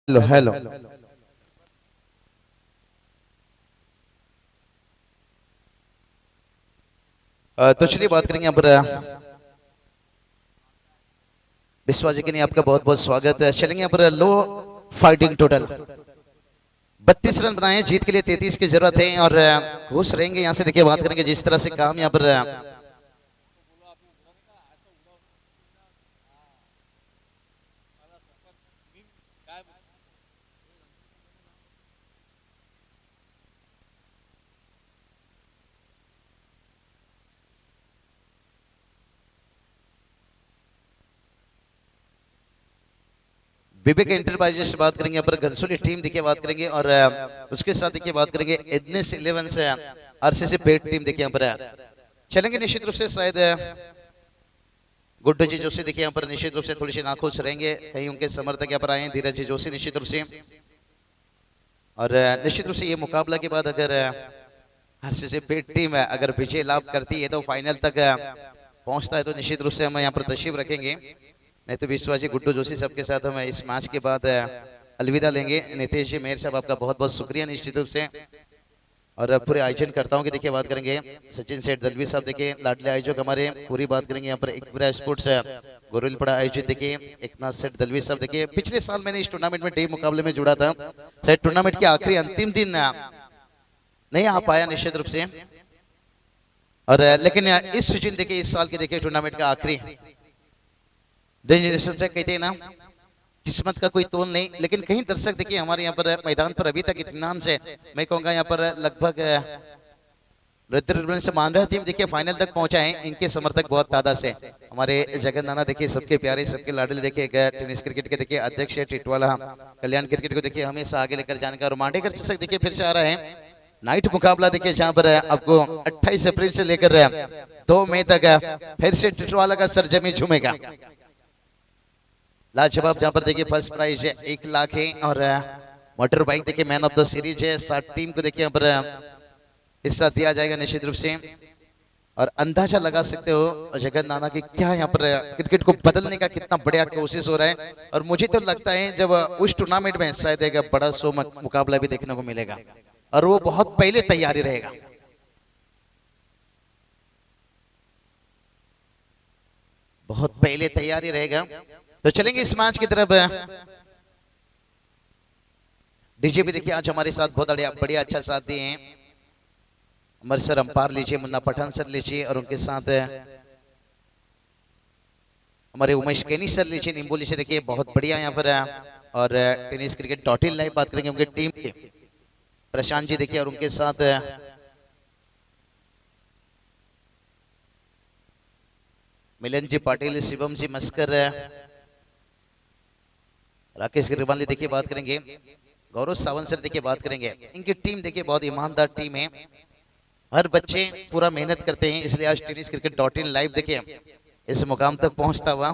हेलो हेलो तो चलिए बात करेंगे यहाँ पर विश्वा जी के लिए आपका बहुत बहुत स्वागत है. चलेंगे यहाँ पर लो फाइटिंग टोटल 32 रन बनाए. जीत के लिए 33 की जरूरत है और खुश रहेंगे. यहाँ से देखिए बात करेंगे जिस तरह से काम यहाँ पर विवेक एंटरप्राइजेस से बात करेंगे. यहाँ पर घनसोली टीम देखिए बात करेंगे और उसके साथ देखिए बात करेंगे एडनेस 11 से आरसीसी पेट टीम देखिए यहाँ पर चलेंगे. निश्चित रूप से शायद गुड्डू जी जोशी देखिए यहाँ पर निश्चित रूप से थोड़ी सी नाखुश रहेंगे. कहीं उनके समर्थक यहाँ पर आए हैं. धीरज जी जोशी निश्चित रूप से. और निश्चित रूप से ये मुकाबला के बाद अगर आरसीसी पेट टीम अगर विजय लाभ करती है तो फाइनल तक पहुंचता है तो निश्चित रूप से हम यहाँ पर तशरीफ रखेंगे. नहीं तो विश्वाजी गुड्डू जोशी सबके साथ हम इस मैच के बाद अलविदा लेंगे। नितेश जी मेयर साहब आपका बहुत बहुत शुक्रिया निश्चित रूप से। और पूरे आयोजन करताओं की देखिए बात करेंगे, सचिन सेठ दलवी साहब देखिए लाडले आयोजक हमारे, पूरी बात करेंगे यहाँ पर एक स्पोर्ट्स गोरुलपड़ा आयोजित देखिए एकनाथ सेठ दलवी साहब देखिए। पिछले साल मैंने इस टूर्नामेंट में डे मुकाबले में जुड़ा था, शायद टूर्नामेंट के आखिरी अंतिम दिन नहीं आ पाया निश्चित रूप से। और लेकिन इस सीजन देखिए, इस साल के देखिए टूर्नामेंट का आखिरी दिन, कहते हैं ना किस्मत का कोई तोल नहीं, लेकिन कहीं दर्शक देखिए हमारे यहाँ पर मैदान पर अभी तक इत्मीनान से, मैं कहूँगा यहाँ पर लगभग रुद्र से मान रहा टीम देखिए फाइनल तक पहुंचा है। इनके समर्थक बहुत तादाद से, हमारे जगन नाना देखिए सबके प्यारे सबके लाडले देखिए टेनिस क्रिकेट के देखिए अध्यक्ष है टिटवाला कल्याण क्रिकेट को देखिए हमेशा आगे लेकर जाने का। रोमांटिक दर्शक देखिए फिर से आ रहा है नाइट मुकाबला देखिए, जहां पर आपको 28 अप्रैल से लेकर 2 मई तक फिर से टिटवाला का सरजमी झूमेगा। लाजवाब जहां पर देखिए फर्स्ट प्राइज है 1 लाख है, और मोटर बाइक देखिए मैन ऑफ द सीरीज है। 60 टीम को देखिए यहाँ पर हिस्सा दिया जाएगा निश्चित रूप से। और अंदाजा लगा सकते हो जगन नाना की क्या यहाँ पर क्रिकेट को बदलने का कितना बढ़िया कोशिश हो रहा है। और मुझे तो लगता है जब उस टूर्नामेंट में शायद एक बड़ा शो मुकाबला भी देखने को मिलेगा, और वो बहुत पहले तैयारी रहेगा। बहुत पहले तैयारी रहेगा। तो चलेंगे इस मैच की तरफ। डीजे भी देखिए आज हमारे साथ बहुत बढ़िया अच्छा साथ दिए हैं। अमर सर अंपायर लीजिए, मुन्ना पठान सर लीजिए, और उनके साथ हमारे उमेश केनी सर लीजिए, निम्बोली से देखिए बहुत बढ़िया यहाँ पर। और टेनिस क्रिकेट .in लाइव बात करेंगे उनके टीम के प्रशांत जी देखिए, और उनके साथ मिलन जी पाटिल, शिवम जी मस्कर, राकेश गिरवाली देखिए बात करेंगे, गौरव सावंत सर देखिए बात करेंगे। इनकी टीम देखिए बहुत ईमानदार टीम है, हर बच्चे पूरा मेहनत करते हैं, इसलिए आज टेनिस क्रिकेट .in लाइव देखिए इस मुकाम तक पहुंचता हुआ।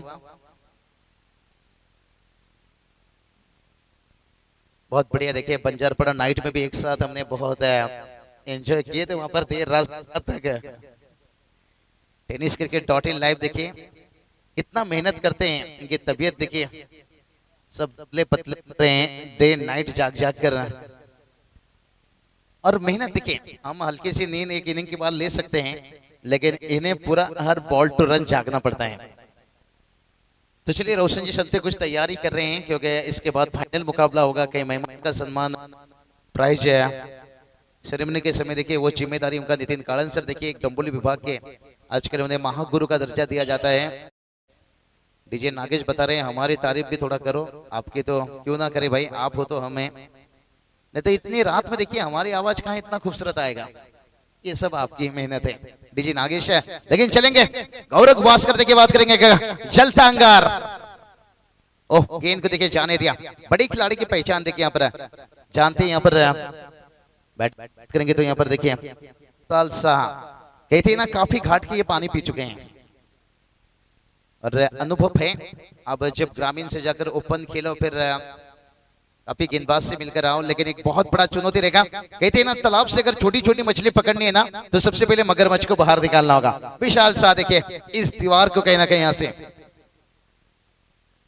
बहुत बढ़िया देखिए बंजारपड़ा नाइट में भी एक साथ हमने बहुत एंजॉय किए थे, वहां पर देर रात तक। टेनिस क्रिकेट .in लाइव देखिए कितना मेहनत करते हैं, इनकी तबीयत देखिए सब पतले पतले रहे हैं, डे नाइट जाग जाग कर। और मेहनत देखिए, हम हल्की सी नींद एक इनिंग के बाद ले सकते हैं, लेकिन इन्हें पूरा हर बॉल टू रन जागना पड़ता है। तो चलिए रोशन जी संते कुछ तैयारी कर रहे हैं, क्योंकि इसके बाद फाइनल मुकाबला होगा। कई मेहमान का सम्मान प्राइज है सेरेमनी के समय देखिए वो जिम्मेदारी उनका नितिन कालन सर देखिए, एक डंबोली विभाग के आजकल उन्हें महागुरु का दर्जा दिया जाता है। डीजे नागेश बता रहे हैं हमारी तारीफ भी थोड़ा करो, आपकी तो क्यों ना करे भाई, आप हो तो हमें, नहीं तो इतनी रात में देखिए हमारी आवाज कहाँ इतना खूबसूरत आएगा। ये सब आपकी मेहनत है डीजे नागेश है। लेकिन चलेंगे गौरव भास्कर देखिए बात करेंगे, जलता अंगार, ओह गेंद को देखिए जाने दिया। बड़ी खिलाड़ी की पहचान देखिए यहाँ पर, जानते हैं यहाँ पर बैट करेंगे तो यहाँ पर देखिए तालसा कहते हैं ना काफी घाट के ये पानी पी चुके हैं और अनुभव है। अब जब ग्रामीण से जाकर ओपन खेलो फिर काफी गेंदबाज से मिलकर आओ, लेकिन एक बहुत बड़ा चुनौती रहेगा। कहते हैं ना तालाब से अगर छोटी छोटी मछली पकड़नी है ना तो सबसे पहले मगरमच्छ को बाहर निकालना होगा। विशाल सा देखिए इस दीवार को कहीं ना कहीं यहाँ से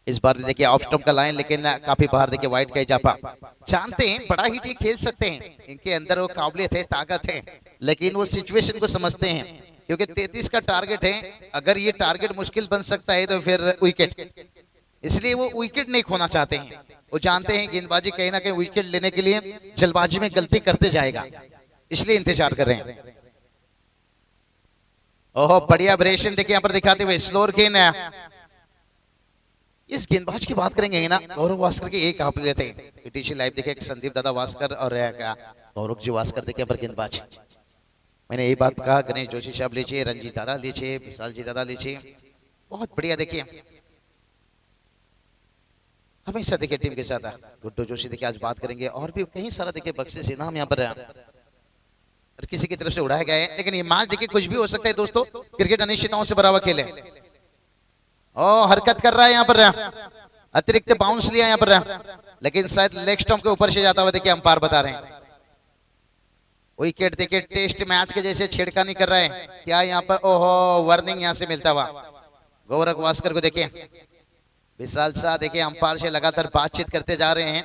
इस बार देखिए ऑफ स्टंप का लाइन, लेकिन काफी बाहर देखिए वाइड का इजाफा। जानते हैं बड़ा हिट ये खेल सकते हैं, इनके अंदर वो काबिलियत है, ताकत है, लेकिन वो सिचुएशन को समझते हैं, क्योंकि 33 का टारगेट है। अगर ये टारगेट मुश्किल बन सकता है तो फिर विकेट, इसलिए वो विकेट नहीं खोना चाहते हैं। वो जानते हैं गेंदबाजी कहीं ना कहीं विकेट लेने के लिए जल्दबाजी में गलती करते जाएगा, इसलिए इंतजार कर रहे हैं। ओहो बढ़िया ऑपरेशन देखिए यहाँ पर दिखाते हुए स्लोअर गेंद है। इस गेंदबाज की बात करेंगे ना, गौरव वास्कर की एक काबिलियत है। पीटीसी लाइव देखिए संदीप दादा वास्कर और गौरव जी वास्कर देखिए पर गेंदबाज। मैंने यही बात कहा, गणेश जोशी साहब लीजिए, रंजीत दादा लीजिए, विशाल जी दादा लीजिए, बहुत बढ़िया देखिए हमेशा देखिए टीम के साथ। गुड्डू जोशी देखिए आज बात करेंगे, और भी कहीं सारा देखिए बख्शिश इनाम यहाँ पर और किसी की तरफ से उड़ाया गया है। लेकिन ये मैच देखिए कुछ भी हो सकता है दोस्तों, क्रिकेट अनिश्चितताओं से भरा हुआ खेल है। ओ हरकत कर रहा है यहाँ पर, अतिरिक्त बाउंस लिया यहाँ पर, लेकिन शायद लेग स्टंप के ऊपर से जाता हुआ देखिए अंपायर बता रहे हैं। विकेट देखिए टेस्ट मैच के जैसे छेड़खानी कर रहा है क्या यहाँ पर, ओहो वार्निंग यहाँ से मिलता हुआ। गौरव वास्कर को देखिए, विशाल शाह देखिए अंपायर से लगातार बातचीत करते जा रहे हैं।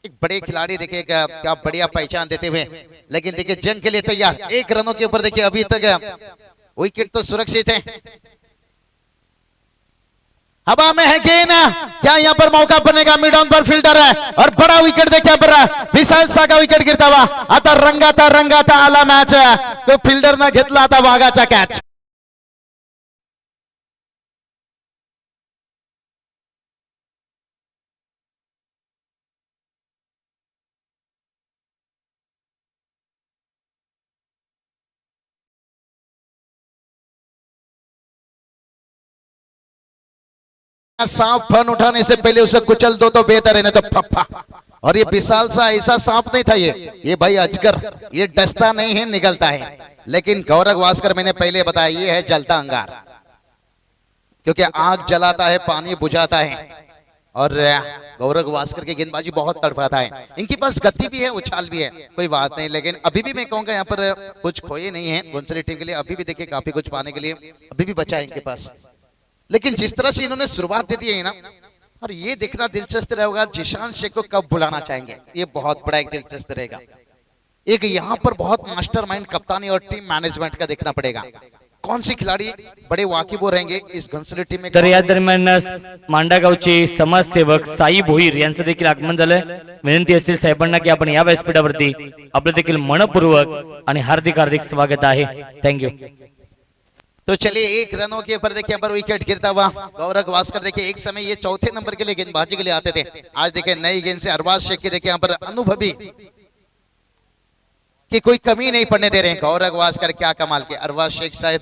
एक बड़े खिलाड़ी देखिए क्या बढ़िया पहचान देते हुए, लेकिन देखिए जंग के लिए तैयार। 1 रनों के ऊपर देखिए अभी तक विकेट तो सुरक्षित है। हवा में है गेंद, क्या यहाँ पर मौका बनेगा? मिड ऑन पर फील्डर है और बड़ा विकेट देखिए पर विशाल सा का विकेट गिरता हुआ आता रंगाता आला मॅच तो फिल्डर न घेतला आता वाघाचा कॅच। सांप फन उठाने से पहले उसे कुचल दो तो बेहतर है, नहीं तो फप्पा। और ये विशाल सा ऐसा सांप नहीं था, ये भाई अजगर, ये डसता नहीं है निगलता है। लेकिन गौरव वास्कर मैंने पहले बताया ये है जलता अंगार, क्योंकि आग जलाता है पानी बुझाता है। और गौरव वास्कर की गेंदबाजी बहुत तड़पाता है। इनके पास गति भी है उछाल भी है, कोई बात नहीं। लेकिन अभी भी मैं कहूंगा यहाँ पर कुछ खोए नहीं है गुंसली टीम के लिए। अभी भी देखिए काफी कुछ पाने के लिए अभी भी बचा है इनके पास। लेकिन जिस तरह से इन्होंने शुरुआत दे दी है ना, और ये देखना दिलचस्प रहेगा जिशान शेख को कब बुलाना चाहेंगे, ये बहुत बड़ा एक दिलचस्प रहेगा। एक यहाँ पर बहुत मास्टरमाइंड कप्तानी और टीम मैनेजमेंट का देखना पड़ेगा, कौन सी खिलाड़ी बड़े वाकिफ रहेंगे इस घनसोली टीम में। तर या दरम्यान मांडागावचे समाजसेवक साई भोईर यांचं देखील आगमन झालंय। विनंती असेल साहेबांना की आपण या व्यासपीठावरती आपलं देखील मनपूर्वक आणि हार्दिक स्वागत आहे। थँक्यू। तो चलिए 1 रनों के ऊपर देखिए पर विकेट गिरता हुआ गौरव वास्कर देखिए एक समय ये चौथे नंबर के लिए गेंदबाजी के लिए आते थे। आज देखिए नई गेंद से अरबाज शेख की देखिए यहाँ पर अनुभवी कि कोई कमी नहीं पड़ने दे रहे हैं। गौरव वास्कर क्या कमाल के, अरबाज शेख शायद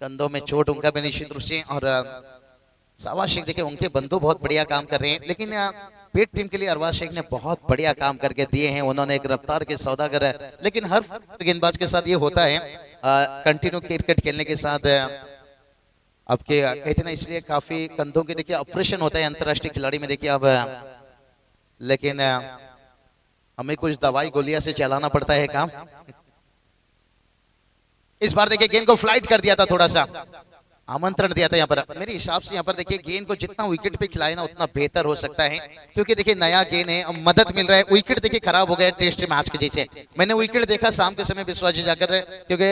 कंधों में चोट उनका भी निश्चित रूप से, और सावा शेख देखिए उनके बंधु बहुत बढ़िया काम कर रहे हैं। लेकिन पेट टीम के लिए अरबाज शेख ने बहुत बढ़िया काम करके दिए हैं। उन्होंने एक रफ्तार के सौदागर है, लेकिन हर गेंदबाज के साथ ये होता है कंटिन्यू क्रिकेट खेलने के साथ आपके कहते ना, इसलिए काफी कंधों के देखिए ऑपरेशन होता है अंतरराष्ट्रीय खिलाड़ी में देखिए अब। लेकिन हमें कुछ दवाई गोलियां से चलाना पड़ता है काम। इस बार देखिए गेंद को फ्लाइट कर दिया था, थोड़ा सा आमंत्रण दिया था यहाँ पर। मेरे हिसाब से यहाँ पर देखिए गेंद को जितना विकेट पे खिलाए ना उतना बेहतर हो सकता है, क्योंकि देखिए नया गेंद है, मदद मिल रहा है। विकेट देखिए खराब हो गया टेस्ट मैच के जैसे। मैंने विकेट देखा शाम के समय विश्वास जी जाकर, क्योंकि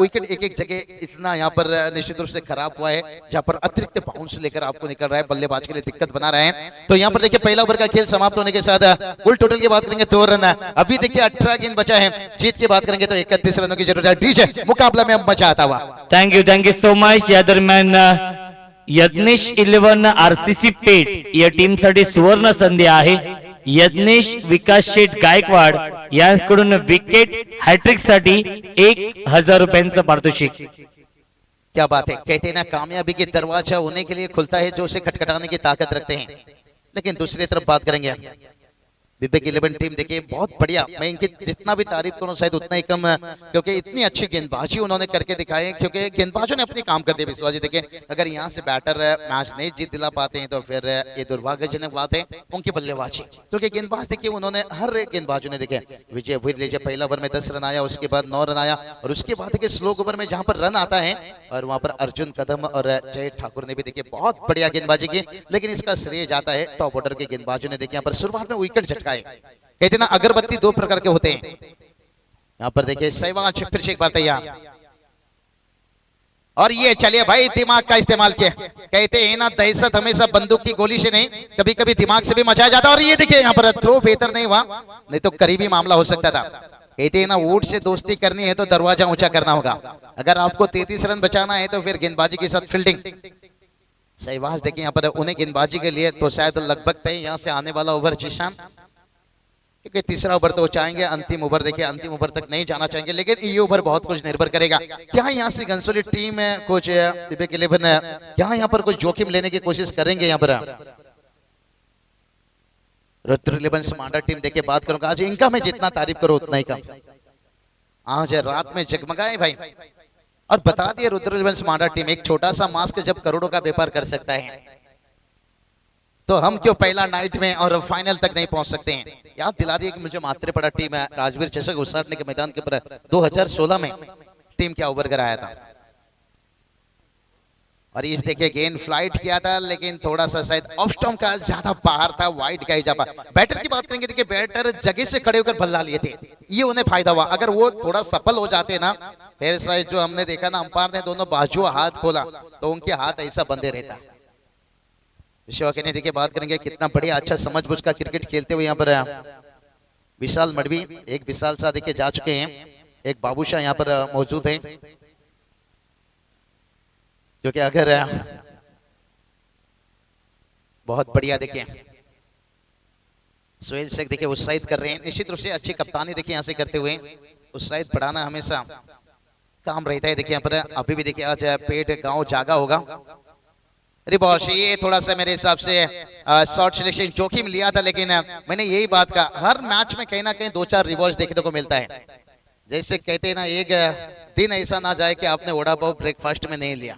विकेट एक एक जगह इतना यहाँ पर निश्चित रूप से खराब हुआ है, जहाँ पर अतिरिक्त बाउंस लेकर आपको निकल रहा है, बल्लेबाज के लिए दिक्कत बना रहे हैं। तो यहाँ पर देखिए पहला ओवर का खेल समाप्त होने के साथ कुल टोटल की बात करेंगे 2 रन। अभी देखिए 18 गेंद बचा है, जीत की बात करेंगे तो 31 रनों की जरूरत है। डीजे मुकाबला में अब मजा आता हुआ। Thank you so much. या दरम्यान यज्ञेश 11 आरसीसी पेट या टीम साठी सुवर्ण संधी आहे। यज्ञेश विकास शेठ गायकवाड यांकडून विकेट हॅट्रिक साठी 1000 रुपयांचं पारितोषिक। क्या बात है, कहते हैं ना कामयाबी के दरवाजा होने के लिए खुलता है जो उसे खटखटाने की ताकत रखते हैं। लेकिन दूसरी तरफ बात करेंगे विवेक 11 टीम देखिए बहुत बढ़िया। मैं इनकी जितना भी तारीफ करूं शायद उतना ही कम, क्योंकि इतनी अच्छी गेंदबाजी उन्होंने करके दिखाए। क्योंकि गेंदबाजों ने अपनी काम कर दिया विश्वास जी। देखिए अगर यहाँ से बैटर मैच नहीं जीत दिला पाते हैं तो फिर ये दुर्भाग्यजनक बात है उनकी बल्लेबाजी। क्योंकि गेंदबाज देखिए उन्होंने हर एक गेंदबाजों ने देखे विजय भूर लीजिए पहला ओवर में 10 रन आया, उसके बाद 9 रन आया, और उसके बाद देखिए स्लो ओवर में जहां पर रन आता है और वहां पर अर्जुन कदम और जय ठाकुर ने भी देखिए बहुत बढ़िया गेंदबाजी की। लेकिन इसका श्रेय जाता है टॉप ऑर्डर के गेंदबाजों ने देखिए यहाँ पर शुरुआत में विकेट झटकाए। कहते ना अगरबत्ती 2 प्रकार के होते हैं। यहाँ पर देखिए सहवाग फिर से एक बार तैयार, और ये चलिए भाई दिमाग का इस्तेमाल किया। कहते हैं ना दहशत हमेशा बंदूक की गोली से नहीं, कभी कभी दिमाग से भी मचाया जाता है। और ये देखिए यहाँ पर थ्रो बेहतर नहीं हुआ, नहीं तो करीबी मामला हो सकता था। कहते हैं ना वुड से दोस्ती करनी है तो दरवाजा ऊंचा करना होगा। अगर आपको 33 रन बचाना है तो फिर गेंदबाजी के साथ फील्डिंग। सहवाग देखिए यहाँ पर उन्हें गेंदबाजी के लिए तो शायद लगभग तय यहाँ से आने वाला ओवर जिशान, क्योंकि तीसरा ओवर तो चाहेंगे, अंतिम ओवर देखिए अंतिम ओवर तक नहीं जाना चाहेंगे। लेकिन ये ओवर बहुत कुछ निर्भर करेगा क्या यहाँ से घनसोली टीम कुछ विवेक 11 यहाँ पर कुछ जोखिम लेने की कोशिश करेंगे। यहाँ पर रुद्र 11 समांडा टीम देखिए बात करूंगा, आज इनका मैं जितना तारीफ करूं उतना ही कम। आज रात में जगमगाए भाई, और बता दिए रुद्र 11 समांडा टीम एक छोटा सा मास्क जब करोड़ों का व्यापार कर सकता है तो हम क्यों पहला नाइट में और फाइनल तक नहीं पहुंच सकते हैं। याद दिला दिए कि मुझे मात्रेपड़ा टीम है राजवीर चषक उसाटने के मैदान के ऊपर 2016 में टीम क्या ओवर कराया था। और इस देखिए गेंद फ्लाइट किया था, लेकिन थोड़ा सा शायद ऑफ स्टंप का ज्यादा बाहर था, वाइड का ही जा पा। बैटर की बात करेंगे, देखिए बैटर जगह से खड़े होकर बल्ला लिए थे, ये उन्हें फायदा हुआ। अगर वो थोड़ा सफल हो जाते ना, फिर शायद जो हमने देखा ना अंपायर ने दोनों बाजू हाथ खोला तो उनके हाथ ऐसा बंधे रहता। विश्व ने देखिए बात करेंगे, कितना बढ़िया अच्छा समझ बुझ का क्रिकेट खेलते हुए यहाँ पर विशाल मडवी, एक विशाल सा देखिए जा चुके हैं, एक बाबूशाह यहाँ पर मौजूद है, जो कि अगर बहुत बढ़िया देखिए सोहेल शेख देखिए उत्साहित कर रहे हैं। निश्चित रूप से अच्छी कप्तानी देखिए यहाँ से करते हुए उत्साहित बढ़ाना हमेशा काम रहता है। देखिए यहाँ पर अभी भी देखिए आज पेट गांव जागा होगा। रिबॉश ये थोड़ा सा मेरे हिसाब से शॉर्ट सिलेक्शन जोखिम लिया था, लेकिन मैंने यही बात कहा, हर मैच में कहीं ना कहीं 2-4 रिवॉश देखने को मिलता है। जैसे कहते हैं ना, एक दिन ऐसा ना जाए कि आपने वड़ा पाव ब्रेकफास्ट में नहीं लिया,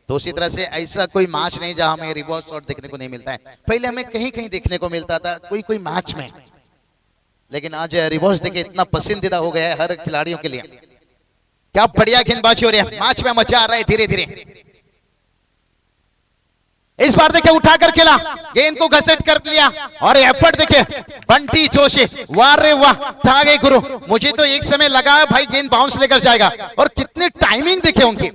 तो उसी तरह से ऐसा कोई मैच नहीं जहां हमें रिवॉश शॉट देखने को नहीं मिलता है। पहले हमें कहीं कहीं देखने को मिलता था कोई कोई मैच में, लेकिन आज रिवॉश देखिए इतना पसंदीदा हो गया है हर खिलाड़ियों के लिए। क्या बढ़िया गेंदबाजी हो रही है, मैच में मजा आ रहा है धीरे धीरे। इस बार देखिए उठाकर खेला, गेंद को घसीट कर लिया और एफर्ट देखिए बंटी जोशी, वाह रे वाह, धागे गुरु। मुझे तो एक समय लगा भाई गेंद बाउंस लेकर जाएगा, और कितनी टाइमिंग देखिए उनकी,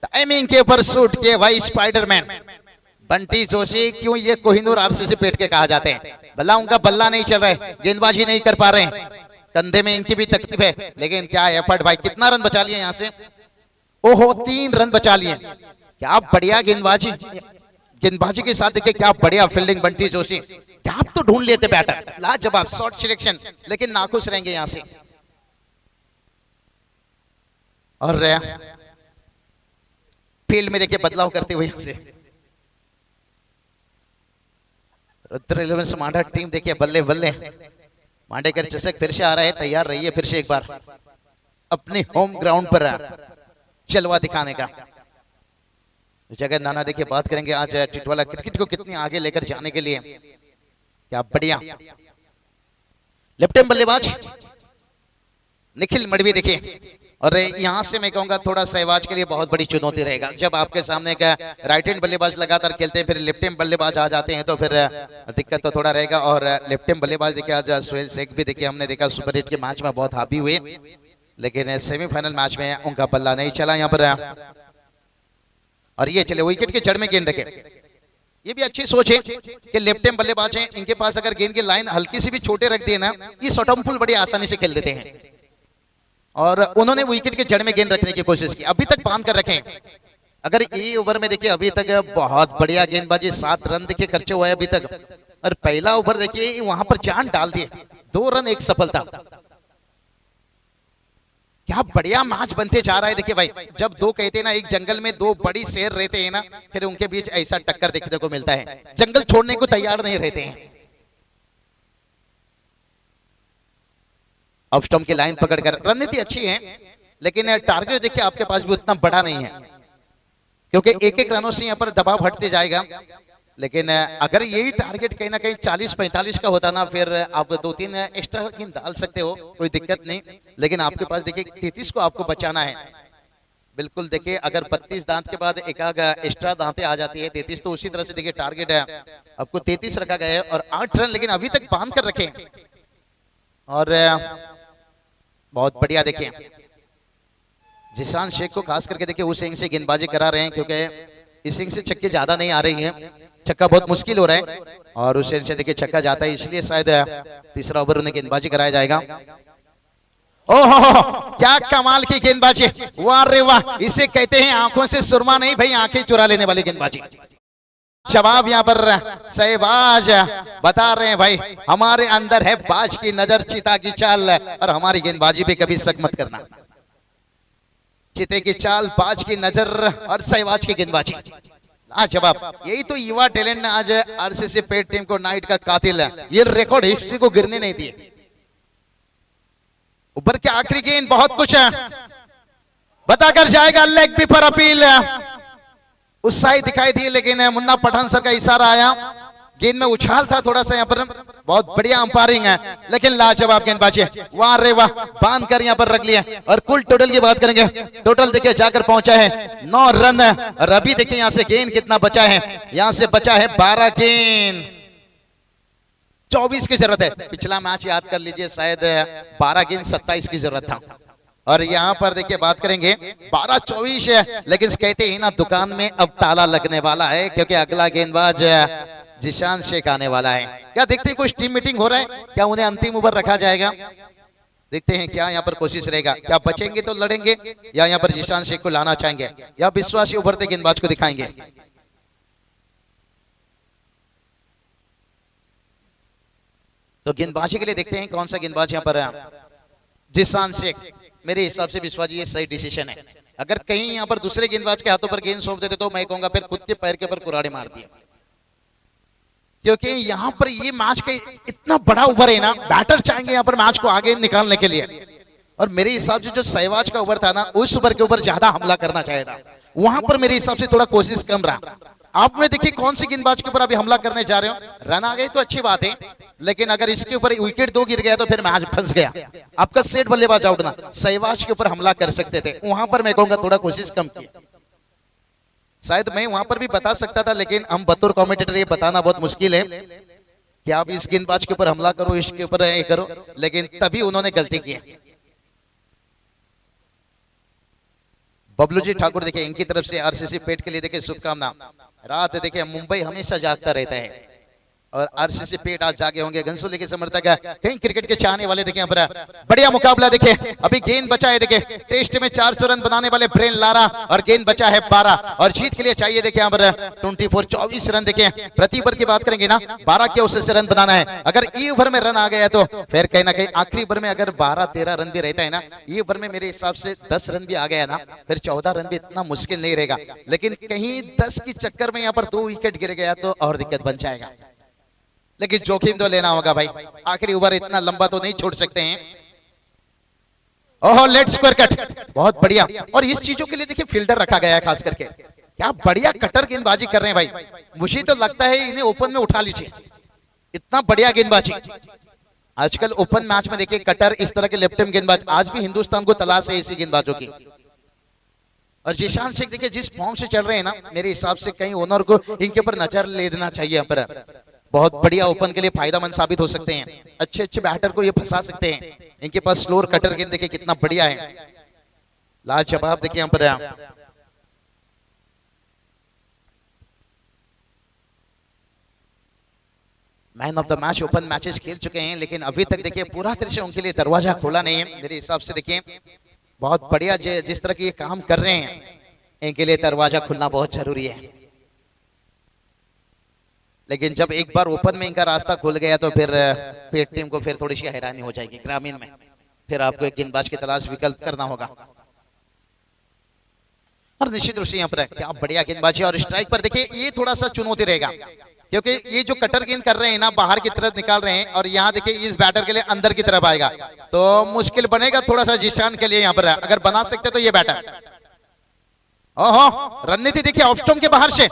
टाइमिंग के ऊपर शूट किए भाई स्पाइडरमैन बंटी जोशी। क्यों ये कोहिनूर आरसीसी पेट के कहा जाते हैं। भला उनका बल्ला नहीं चल रहा है, गेंदबाजी नहीं कर पा रहे हैं, कंधे में इनकी भी तकलीफ है, लेकिन क्या एफर्ट भाई। कितना रन बचा लिए यहाँ से, ओहो 3 रन बचा लिए। क्या बढ़िया गेंदबाजी, गेंदबाजी के साथ देखिए क्या बढ़िया फील्डिंग बंटी जोशी। गैप तो ढूंढ लेते बैटर, लाजवाब शॉर्ट सिलेक्शन, लेकिन नाखुश रहेंगे यहां से। और फील्ड में देखिए बदलाव करते हुए यहां से रुद्र 11 मांडा टीम देखिए बल्ले बल्ले। मांडेकर चषक फिर से आ रहा है, तैयार रहिए फिर से एक बार अपने होम ग्राउंड पर जलवा दिखाने का। जगह नाना देखिए बात करेंगे आज टिटवाला क्रिकेट को कितनी आगे लेकर जाने के लिए। क्या बढ़िया लेफ्ट हैंड बल्लेबाज निखिल मडवी देखिए, और यहां से मैं कहूंगा थोड़ा सहवाज के लिए बहुत बड़ी चुनौती रहेगा। जब आपके सामने का राइट हैंड बल्लेबाज लगातार खेलते हैं, फिर लेफ्ट हैंड बल्लेबाज आ जाते हैं, तो फिर दिक्कत तो थोड़ा रहेगा। और लेफ्ट हैंड बल्लेबाज देखिए आज सोहेल शेख भी देखिए हमने देखा सुपर हिट के मैच में बहुत हावी हुए, लेकिन सेमीफाइनल मैच में उनका बल्ला नहीं चला यहाँ पर। और ये चले विकेट के जड़ में गेंद रखे, ये भी अच्छी सोच है कि लेफ्ट हैंड बल्लेबाज हैं, इनके पास अगर गेंद की लाइन हल्की सी भी छोटे रख दिए ना, ये शॉर्ट आर्म पुल बड़ी आसानी से खेल देते हैं। और उन्होंने विकेट के जड़ में गेंद रखने की कोशिश की, अभी तक बांध कर रखे। अगर ये ओवर में देखिए अभी तक बहुत बढ़िया गेंदबाजी, 7 रन देखिए खर्चे हुए अभी तक, और पहला ओवर देखिए वहां पर जान डाल दिए, 2 रन 1 सफलता। क्या बढ़िया मैच बनते जा रहा है। देखिए भाई, जब 2 कहते हैं ना, एक जंगल में 2 बड़ी शेर रहते हैं ना, फिर उनके बीच ऐसा टक्कर देखने को मिलता है, जंगल छोड़ने को तैयार नहीं रहते हैं। ऑफ स्टंप की लाइन पकड़कर रणनीति अच्छी है, लेकिन टारगेट देखिए आपके पास भी उतना बड़ा नहीं है, क्योंकि एक-एक रनों से यहाँ पर दबाव हटते जाएगा। लेकिन अगर यही टारगेट कहीं ना कहीं 40-45 का होता ना, फिर आप 2-3 एक्स्ट्रा गेंद डाल सकते हो, कोई दिक्कत नहीं। लेकिन आपके पास देखिए 33 को आपको बचाना है। बिल्कुल देखिए, अगर 32 दांत के बाद एक एक्स्ट्रा दांतें आ जाती है 33, तो उसी तरह से देखिए टारगेट है आपको 33 रखा गया है और 8 रन लेकिन अभी तक बांध कर रखे। और बहुत बढ़िया देखिए जिशान शेख को खास करके देखिए उस एंग से गेंदबाजी करा रहे हैं, क्योंकि इस एंग से छक्के ज्यादा नहीं आ रही हैं, छक्का बहुत मुश्किल हो रहा है, और उस एंग से देखिए छक्का जाता है, इसलिए शायद तीसरा ओवर उन्हें गेंदबाजी कराया जाएगा। ओहो क्या कमाल की गेंदबाजी, वाह रे वाह, इसे कहते हैं आंखों से सुरमा नहीं भाई, आंखें चुरा लेने वाली गेंदबाजी। जवाब यहाँ पर सहबाज बता रहे हैं भाई, हमारे अंदर है बाज की नजर, चीता की चाल, और हमारी गेंदबाजी पे कभी शक मत करना। चीते की चाल, बाज की नजर और सहबाज की गेंदबाजी, लाजवाब। यही तो युवा टैलेंट ने आज आरसीसी पेट टीम को नाइट का कातिल है, ये रिकॉर्ड हिस्ट्री को गिरने नहीं दिए। ऊपर के आखिरी गेंद बहुत कुछ है, बताकर जाएगा लेग बी पर अपील, उत्साही दिखाई दी, लेकिन मुन्ना पठान सर का इशारा आया, गेंद में उछाल था थोड़ा सा यहाँ पर, बहुत बढ़िया अंपायरिंग है, लेकिन लाजवाब गेंदबाजी है, वाह रे वाह, बांध कर यहाँ पर रख लिया। और कुल टोटल की बात करेंगे, टोटल देखिए जाकर पहुंचा है 9 रन। और अभी देखिए यहाँ से गेंद कितना बचा है, यहाँ से बचा है 12 गेंद, 24 की जरूरत है। पिछला मैच याद कर लीजिए, शायद 12 गेंद 27 की जरूरत था। और यहाँ पर देखिए बात करेंगे 12-24 है, लेकिन कहते हैं ना दुकान में अब ताला लगने वाला है, क्योंकि अगला गेंदबाज जिशान शेख आने वाला है। क्या देखते हैं कुछ टीम मीटिंग हो रहा है, क्या उन्हें अंतिम ओवर रखा जाएगा? देखते हैं क्या यहाँ पर कोशिश रहेगा, क्या बचेंगे तो लड़ेंगे या यहाँ पर जिशान शेख को लाना चाहेंगे या विश्वासी उभरते गेंदबाज को दिखाएंगे। तो गेंदबाजी के लिए देखते हैं कौन सा गेंदबाज यहाँ पर जिशान शेख। मेरे हिसाब से विश्वास जी ये सही डिसीजन है। अगर कहीं यहाँ पर दूसरे गेंदबाज के हाथों पर गेंद सौंप देते तो मैं कहूंगा फिर खुद के पैर के ऊपर कुराड़े मार दिए, क्योंकि यहाँ पर ये मैच का इतना बड़ा ओवर है ना, बैटर चाहेंगे यहाँ पर मैच को आगे निकालने के लिए। और मेरे हिसाब से जो सहवाज का ओवर था ना, उस ओवर के ऊपर ज्यादा हमला करना चाहिए था, वहां पर मेरे हिसाब से थोड़ा कोशिश कम रहा। आपने देखिए कौन सी गेंदबाज के ऊपर अभी हमला करने जा रहे हो, रन आ गए तो अच्छी बात है, लेकिन अगर इसके ऊपर विकेट 2 गिर गया तो फिर मैच फंस गया। आपका सेट बल्लेबाज आउट ना, सहवाज के ऊपर हमला कर सकते थे, वहां पर मैं कहूंगा थोड़ा कोशिश कम की। शायद मैं वहां पर भी बता सकता था, लेकिन हम बतौर कमेंटेटर ये बताना बहुत मुश्किल है कि आप इस गेंदबाज के ऊपर हमला करो, इसके ऊपर ये करो, लेकिन तभी उन्होंने गलती की है। बबलू जी ठाकुर देखिए, इनकी तरफ से आरसीसी पेट के लिए देखिए शुभकामना। रात देखिए मुंबई हमेशा जागता रहता है और आरसीसी पेट आज जागे होंगे। घनसोली के समर्थक है, कहीं क्रिकेट के चाहने वाले देखें, बढ़िया मुकाबला देखे। अभी गेंद बचा है देखिए, टेस्ट में 400 रन बनाने वाले ब्रेन लारा, और गेंद बचा है 12, और जीत के लिए चाहिए देखिए यहाँ पर 24 रन। देखिए प्रति ओवर की बात करेंगे ना, 12 के उससे रन बनाना है। अगर ये ओवर में रन आ गया तो फिर कहीं ना कहीं आखिरी ओवर में अगर 12-13 रन भी रहता है ना, ये ओवर में मेरे हिसाब से 10 रन भी आ गया ना, फिर 14 रन भी इतना मुश्किल नहीं रहेगा। लेकिन कहीं 10 की चक्कर में यहाँ पर 2 विकेट गिर गया तो और दिक्कत बन जाएगा, लेकिन जोखिम तो लेना होगा भाई, आखिरी ओवर इतना लंबा तो नहीं छोड़ सकते हैं। ओहो, लेट स्क्वायर कट, बहुत बढ़िया। और इस चीजों के लिए देखिए फील्डर रखा गया है खास करके, क्या बढ़िया कटर गेंदबाजी कर रहे हैं भाई। मुझे तो लगता है इन्हें ओपन में उठा लीजिए, इतना बढ़िया गेंदबाजी। आजकल ओपन मैच में देखिए कटर, इस तरह के लेफ्ट हैंड गेंदबाज, आज भी हिंदुस्तान को तलाश है इसी गेंदबाजों की। और जिशान शेख देखिए जिस फॉर्म से चल रहे हैं ना, मेरे हिसाब से कहीं ओनर को इनके ऊपर नजर ले देना चाहिए। यहाँ पर बहुत बढ़िया ओपन के लिए फायदेमंद साबित हो सकते हैं, अच्छे अच्छे बैटर को ये फंसा सकते हैं। इनके पास स्लोअर कटर गेंद देखिए कितना बढ़िया है, लाजवाब। देखिए यहाँ पर man of the match open matches खेल चुके हैं, लेकिन अभी तक देखिए पूरा तरह से उनके लिए दरवाजा खोला नहीं है। मेरे हिसाब से देखिए बहुत बढ़िया जिस तरह के ये काम कर रहे हैं, इनके लिए दरवाजा खुलना बहुत जरूरी है। लेकिन जब एक बार ओपन में इनका रास्ता खुल गया तो फिर पेट टीम को फिर थोड़ी सी हैरानी हो जाएगी। ग्रामीण में फिर आपको एक गेंदबाज की तलाश विकल्प करना होगा। और निश्चित रूप से यहाँ पर क्या बढ़िया गेंदबाजी। और स्ट्राइक पर देखिए ये थोड़ा सा चुनौती रहेगा, क्योंकि ये जो कटर गेंद कर रहे हैं ना, बाहर की तरफ निकाल रहे हैं, और यहाँ देखिए इस बैटर के लिए अंदर की तरफ आएगा तो मुश्किल बनेगा थोड़ा सा जिशान के लिए। यहाँ पर अगर बना सकते तो ये बैटर, ओहो, रणनीति देखिए ऑफ स्टंप के बाहर से,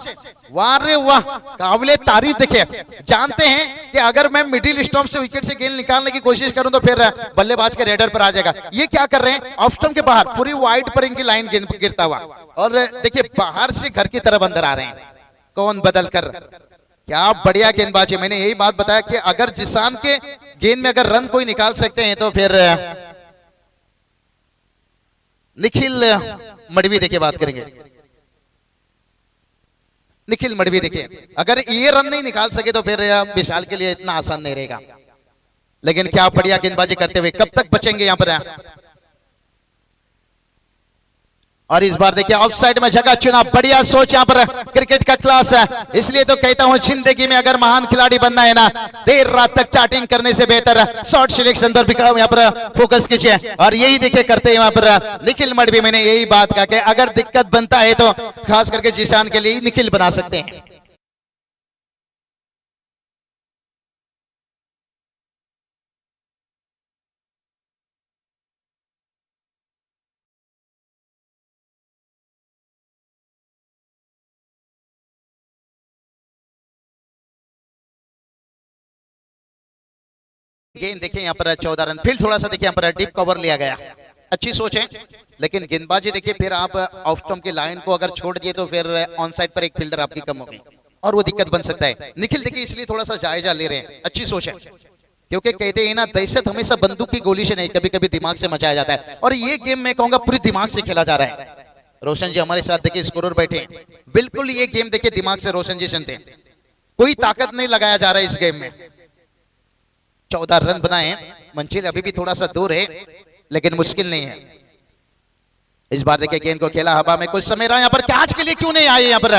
वाह रे वाह, काबिले तारीफ। देखिए जानते हैं कि अगर मैं मिडिल स्टंप से विकेट से गेंद निकालने की कोशिश करूं तो फिर बल्लेबाज के रेडर पर आ जाएगा। ये क्या कर रहे हैं, ऑफ स्टंप के बाहर पूरी वाइड पर इनकी लाइन गिरता हुआ, और देखिए बाहर से घर की तरफ अंदर आ रहे हैं, कौन बदल कर। क्या बढ़िया गेंदबाजी। मैंने यही बात बताया कि अगर जिशान के गेंद में अगर रन कोई निकाल सकते हैं तो फिर निखिल मडवी देखिए बात करेंगे। निखिल मडवी देखिए अगर ये रन नहीं निकाल सके तो फिर विशाल के लिए इतना आसान नहीं रहेगा। लेकिन क्या बढ़िया गेंदबाजी करते हुए कब तक बचेंगे यहाँ पर। और इस बार देखिए ऑफ साइड में जगह चुना, बढ़िया सोच यहाँ पर, क्रिकेट का क्लास है। इसलिए तो कहता हूं जिंदगी में अगर महान खिलाड़ी बनना है ना, देर रात तक चैटिंग करने से बेहतर शॉर्ट सिलेक्शन पर भी यहाँ पर फोकस कीजिए। और यही देखिए करते हैं यहाँ पर निखिल मडवी। मैंने यही बात कहा कि अगर दिक्कत बनता है तो खास करके जिशान के लिए निखिल बना सकते हैं। गेंद देखिए यहाँ पर 14 रन, फिर थोड़ा सा देखिए यहाँ पर डीप कवर लिया गया, अच्छी सोच है, लेकिन गेंदबाजी देखिए फिर आप ऑफ स्टंप की लाइन को अगर छोड़ दिए तो फिर ऑन साइड पर एक फील्डर आपकी कम हो गई और वो दिक्कत बन सकता है। निखिल देखिए इसलिए थोड़ा सा जायजा ले रहे हैं, अच्छी सोच है, क्योंकि कहते हैं ना दहशत हमेशा बंदूक की गोली से नहीं, कभी कभी दिमाग से मचाया जाता है, और ये गेम मैं कहूंगा पूरी दिमाग से खेला जा रहा है। रोशन जी हमारे साथ देखिए स्कोरर बैठे हैं, बिल्कुल ये गेम देखिए दिमाग से रोशन जी सुनते हैं, कोई ताकत नहीं लगाया जा रहा है इस गेम में। 14 रन बनाए, मंजिल अभी भी थोड़ा सा दूर है लेकिन मुश्किल नहीं है। इस बार देखिए गेंद को खेला हवा में, कुछ समय रहा यहाँ पर, कैच के लिए क्यों नहीं आए यहाँ पर,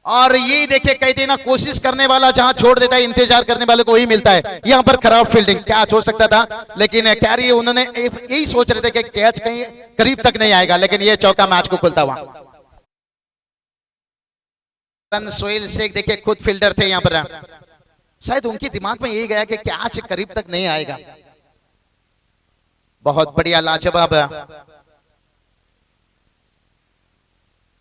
और ये देखिए कहते हैं ना कोशिश करने वाला जहां छोड़ देता है इंतजार करने वाले को ही मिलता है। यहाँ पर खराब फील्डिंग, कैच हो सकता था लेकिन कैरी उन्होंने यही सोच रहे थे कि कैच कहीं करीब तक नहीं आएगा, लेकिन ये चौका मैच को खुलता हुआ। रन सोहेल शेख देखिए खुद फील्डर थे यहाँ पर, शायद उनके दिमाग में यही गया कि कैच करीब तक नहीं आएगा। बहुत बढ़िया लाजवाब,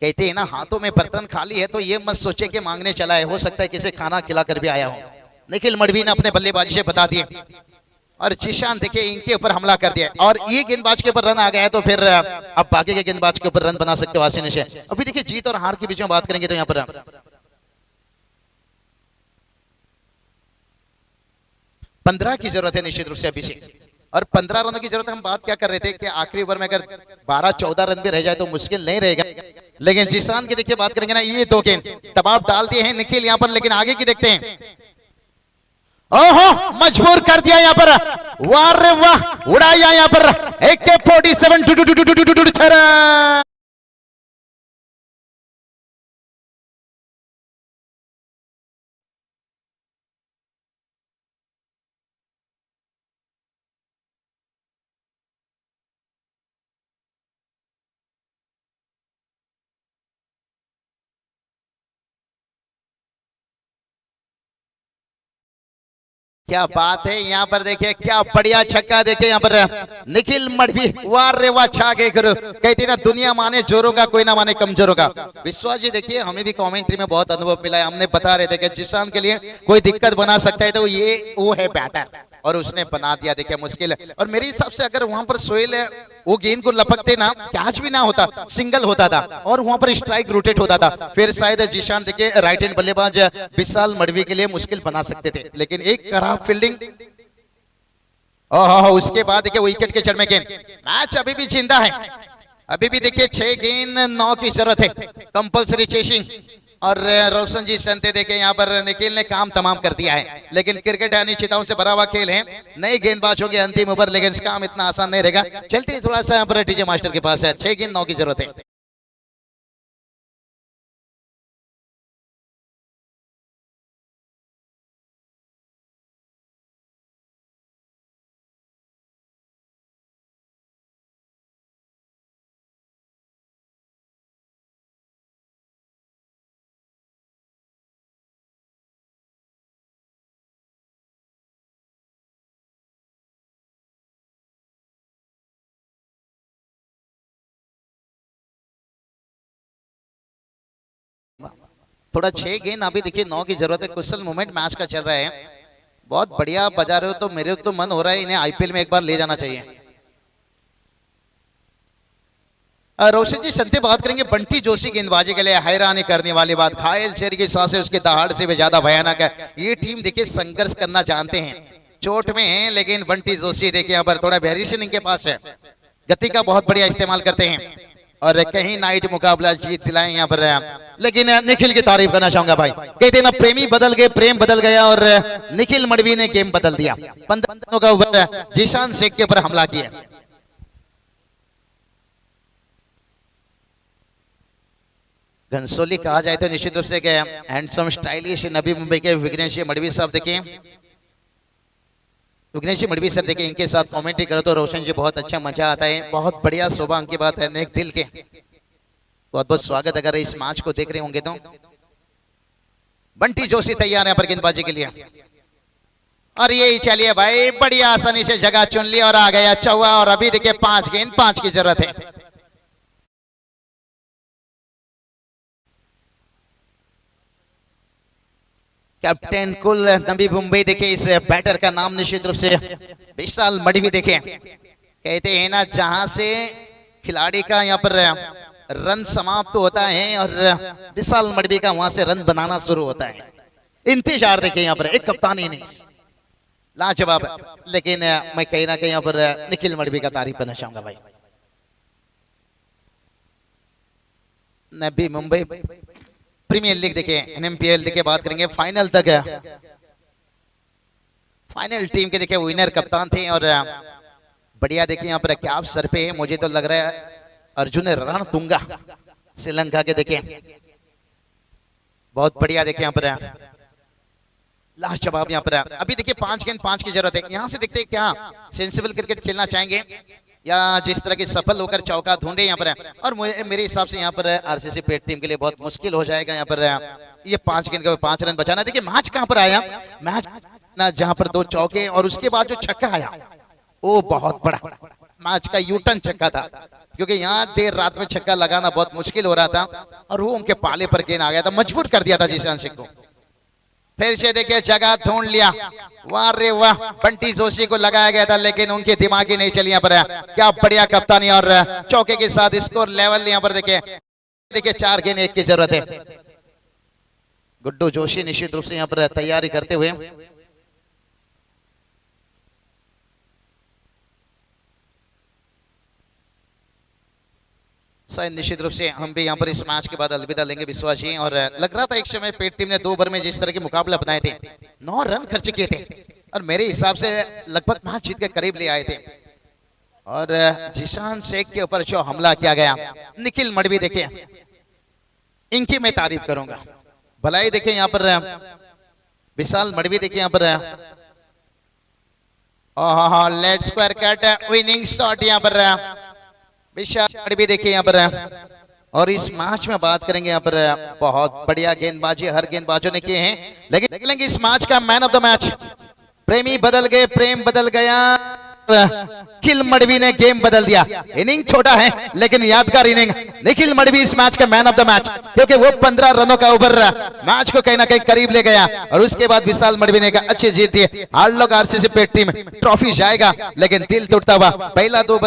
कहते हैं ना हाथों में बर्तन खाली है तो ये मत सोचे कि मांगने चला है, हो सकता है किसे खाना खिलाकर भी आया हो। निखिल मडवी ने अपने बल्लेबाजी से बता दिए और जिशान देखिए इनके ऊपर हमला कर दिया, और ये गेंदबाज के ऊपर रन आ गया है तो फिर अब बाकी के गेंदबाज के ऊपर रन बना सकते हो आसानी से। अभी देखिए जीत और हार के बीच में बात करेंगे तो यहाँ पर 15 की जरूरत है निश्चित रूप से अभी से, और 15 रनों की जरूरत। हम बात क्या कर रहे थे कि आखिरी ओवर में अगर 12-14 रन भी रह जाए तो मुश्किल नहीं रहेगा, लेकिन जिशान की देखिए बात करेंगे ना, ये 2 गेंद दबाव डाल दिए हैं निखिल यहाँ पर, लेकिन आगे की देखते हैं। ओहो मजबूर कर दिया यहाँ पर, वाह रे वाह, उड़ाया यहाँ पर AK-47 क्या बात है यहाँ पर, देखिए क्या बढ़िया छक्का, देखिए यहाँ पर निखिल मडवी, वाह रे वाह, छा गए गुरु। कहते ना दुनिया माने जोरों का, कोई ना माने कमजोरों का। विश्वास जी देखिए हमें भी कमेंट्री में बहुत अनुभव मिला है, हमने बता रहे थे कि जिशान के लिए कोई दिक्कत बना सकता है तो ये वो है बैटर, और उसने बना दिया। देखिए मुश्किल है, और मेरे हिसाब से अगर वहां पर सोहेल वो गेंद को लपकते ना, कैच भी ना होता, सिंगल होता था और वहां पर स्ट्राइक रोटेट होता था, फिर शायद जिशान देखिए राइट हैंड बल्लेबाज विशाल मडवी के लिए मुश्किल बना सकते थे, लेकिन एक खराब फील्डिंग। ओहो उसके बाद देखिए विकेट के चढ़ में गेंद, मैच अभी भी जिंदा है, अभी भी देखिए 6 गेंद 9 की जरूरत है, कंपल्सरी चेसिंग। और रोशन जी संते देखे यहाँ पर निखिल ने काम तमाम कर दिया है, लेकिन क्रिकेट अनिश्चितताओं से भरा हुआ खेल है, नए गेंदबाजों के अंतिम ओवर, लेकिन काम इतना आसान नहीं रहेगा। चलते हैं थोड़ा सा यहाँ पर टीजे मास्टर के पास है, 6 गेंद 9 की जरूरत है। थोड़ा 6 गेंद अभी देखिए 9 की जरूरत है, कुशल मूवमेंट मैच का चल रहा है, बहुत बढ़िया बजा रहे हो, तो मेरे तो मन हो रहा है इन्हें आईपीएल में एक बार ले जाना चाहिए। रोशन जी संते बात करेंगे बंटी जोशी गेंदबाजी के लिए हैरानी करने वाली बात, घायल शेर की सांसें उसके दहाड़ से भी ज्यादा भयानक है। ये टीम देखिए संघर्ष करना जानते हैं, चोट में है लेकिन बंटी जोशी देखिए यहाँ पर थोड़ा वेरिएशन इनके पास है, गति का बहुत बढ़िया इस्तेमाल करते हैं और कहीं नाइट मुकाबला जीत दिलाए यहाँ पर। लेकिन निखिल की तारीफ करना चाहूंगा भाई, कहते ना प्रेमी बदल गए, प्रेम बदल गया, और निखिल मडवी ने गेम बदल दिया। 15 रनों का ओवर जिशान शेख के ऊपर हमला किया। घनसोली कहा जाए तो निश्चित रूप से हैंडसम स्टाइलिश नबी मुंबई के विघ्नेश मडवी साहब देखिए, विघ्नेश मडवी सर देखिए इनके साथ कमेंट्री करो तो रोशन जी बहुत अच्छा मजा आता है, बहुत बढ़िया शोभा की बात है, नेक दिल के बहुत बहुत स्वागत अगर इस मैच को देख रहे होंगे तो। बंटी जोशी तैयार है पर गेंदबाजी के लिए, और ये चलिए भाई बढ़िया आसानी से जगह चुन ली और आ गया चौवा, और अभी देखिए 5 गेंद 5 की जरूरत है। कैप्टन कुल नबी मुंबई देखे इस बैटर का नाम निश्चित रूप से विशाल मडवी देखे। कहते हैं ना, जहां से खिलाड़ी का यहाँ पर रन समाप्त होता है और विशाल मडवी का वहां से रन बनाना शुरू होता है। इंतजार देखे यहाँ पर एक कप्तानी इनिंग्स लाजवाब, लेकिन मैं कहीं ना कहीं यहाँ पर निखिल मडवी का तारीफ करना चाहूंगा भाई। नबी मुंबई प्रीमियर लीग देखे, एनएमपीएल देखे, बात करेंगे फाइनल तक। फाइनल टीम के देखे विनर कप्तान थे और बढ़िया देखे यहाँ पर कैप सर पे है। मुझे तो लग रहा है अर्जुन रणतुंगा श्रीलंका के देखे, बहुत बढ़िया देखे यहाँ पर लास्ट जवाब। यहाँ पर अभी देखिए 5 गेंद 5 की जरूरत है। यहाँ से देखते हैं क्या सेंसिबल क्रिकेट खेलना चाहेंगे या जिस तरह की सफल होकर चौका ढूंढे यहाँ पर। और मेरे हिसाब से यहाँ पर आरसीसी पेट टीम के लिए बहुत मुश्किल हो जाएगा यहाँ पर ये 5 गेंद का 5 रन बचाना। देखिए मैच कहां पर आया, मैच ना जहां पर 2 चौके और उसके बाद जो छक्का आया वो बहुत बड़ा मैच का यूटर्न छक्का था, क्योंकि यहाँ देर रात में छक्का लगाना बहुत मुश्किल हो रहा था और वो उनके पाले पर गेंद आ गया था, मजबूर कर दिया था जीशान सिंह को। फिर से देखिए जगह ढूंढ लिया, वाह रे वाह, बंटी जोशी को लगाया गया था लेकिन उनकी दिमागी नहीं चली यहाँ पर। क्या बढ़िया कप्तानी और चौके के साथ स्कोर लेवल यहाँ पर देखिए 4 गेंद 1 की जरूरत है। गुड्डू जोशी निश्चित रूप से यहाँ पर तैयारी करते हुए शायद निश्चित रूप से हम भी यहाँ पर इस मैच के बाद अलविदा लेंगे विश्वास जी। और लग रहा था एक समय पेट टीम ने 2 ओवर में जिस तरह के मुकाबला बनाए थे, 9 रन खर्च किए थे और मेरे हिसाब से लगभग मैच जीत के करीब ले आए थे। और जिशान शेख के ऊपर जो हमला किया गया, निखिल मडवी देखे, इनकी मैं तारीफ करूंगा। भलाई देखे यहाँ पर विशाल मडवी देखे यहाँ पर late square cut winning shot यहाँ पर विशाल भी देखिए यहाँ पर। और इस मैच में बात करेंगे यहाँ पर बहुत बढ़िया गेंदबाजी हर गेंदबाजों ने किए हैं, लेकिन देख लेंगे इस मैच का मैन ऑफ द मैच। प्रेमी बदल गए, प्रेम बदल गया, निखिल मडवी ने गेम बदल दिया। इनिंग छोटा है लेकिन यादगार इनिंग। निखिल मडवी इस मैच का मैन ऑफ द मैच, क्योंकि वो 15 रनों का ओवर मैच को कहीं ना कहीं करीब ले गया और उसके बाद विशाल मडवी ने अच्छी जीत दी। आर लोग आरसीसी पेट टीम ट्रॉफी जाएगा, लेकिन दिल टूटता हुआ पहला 2 ओवर में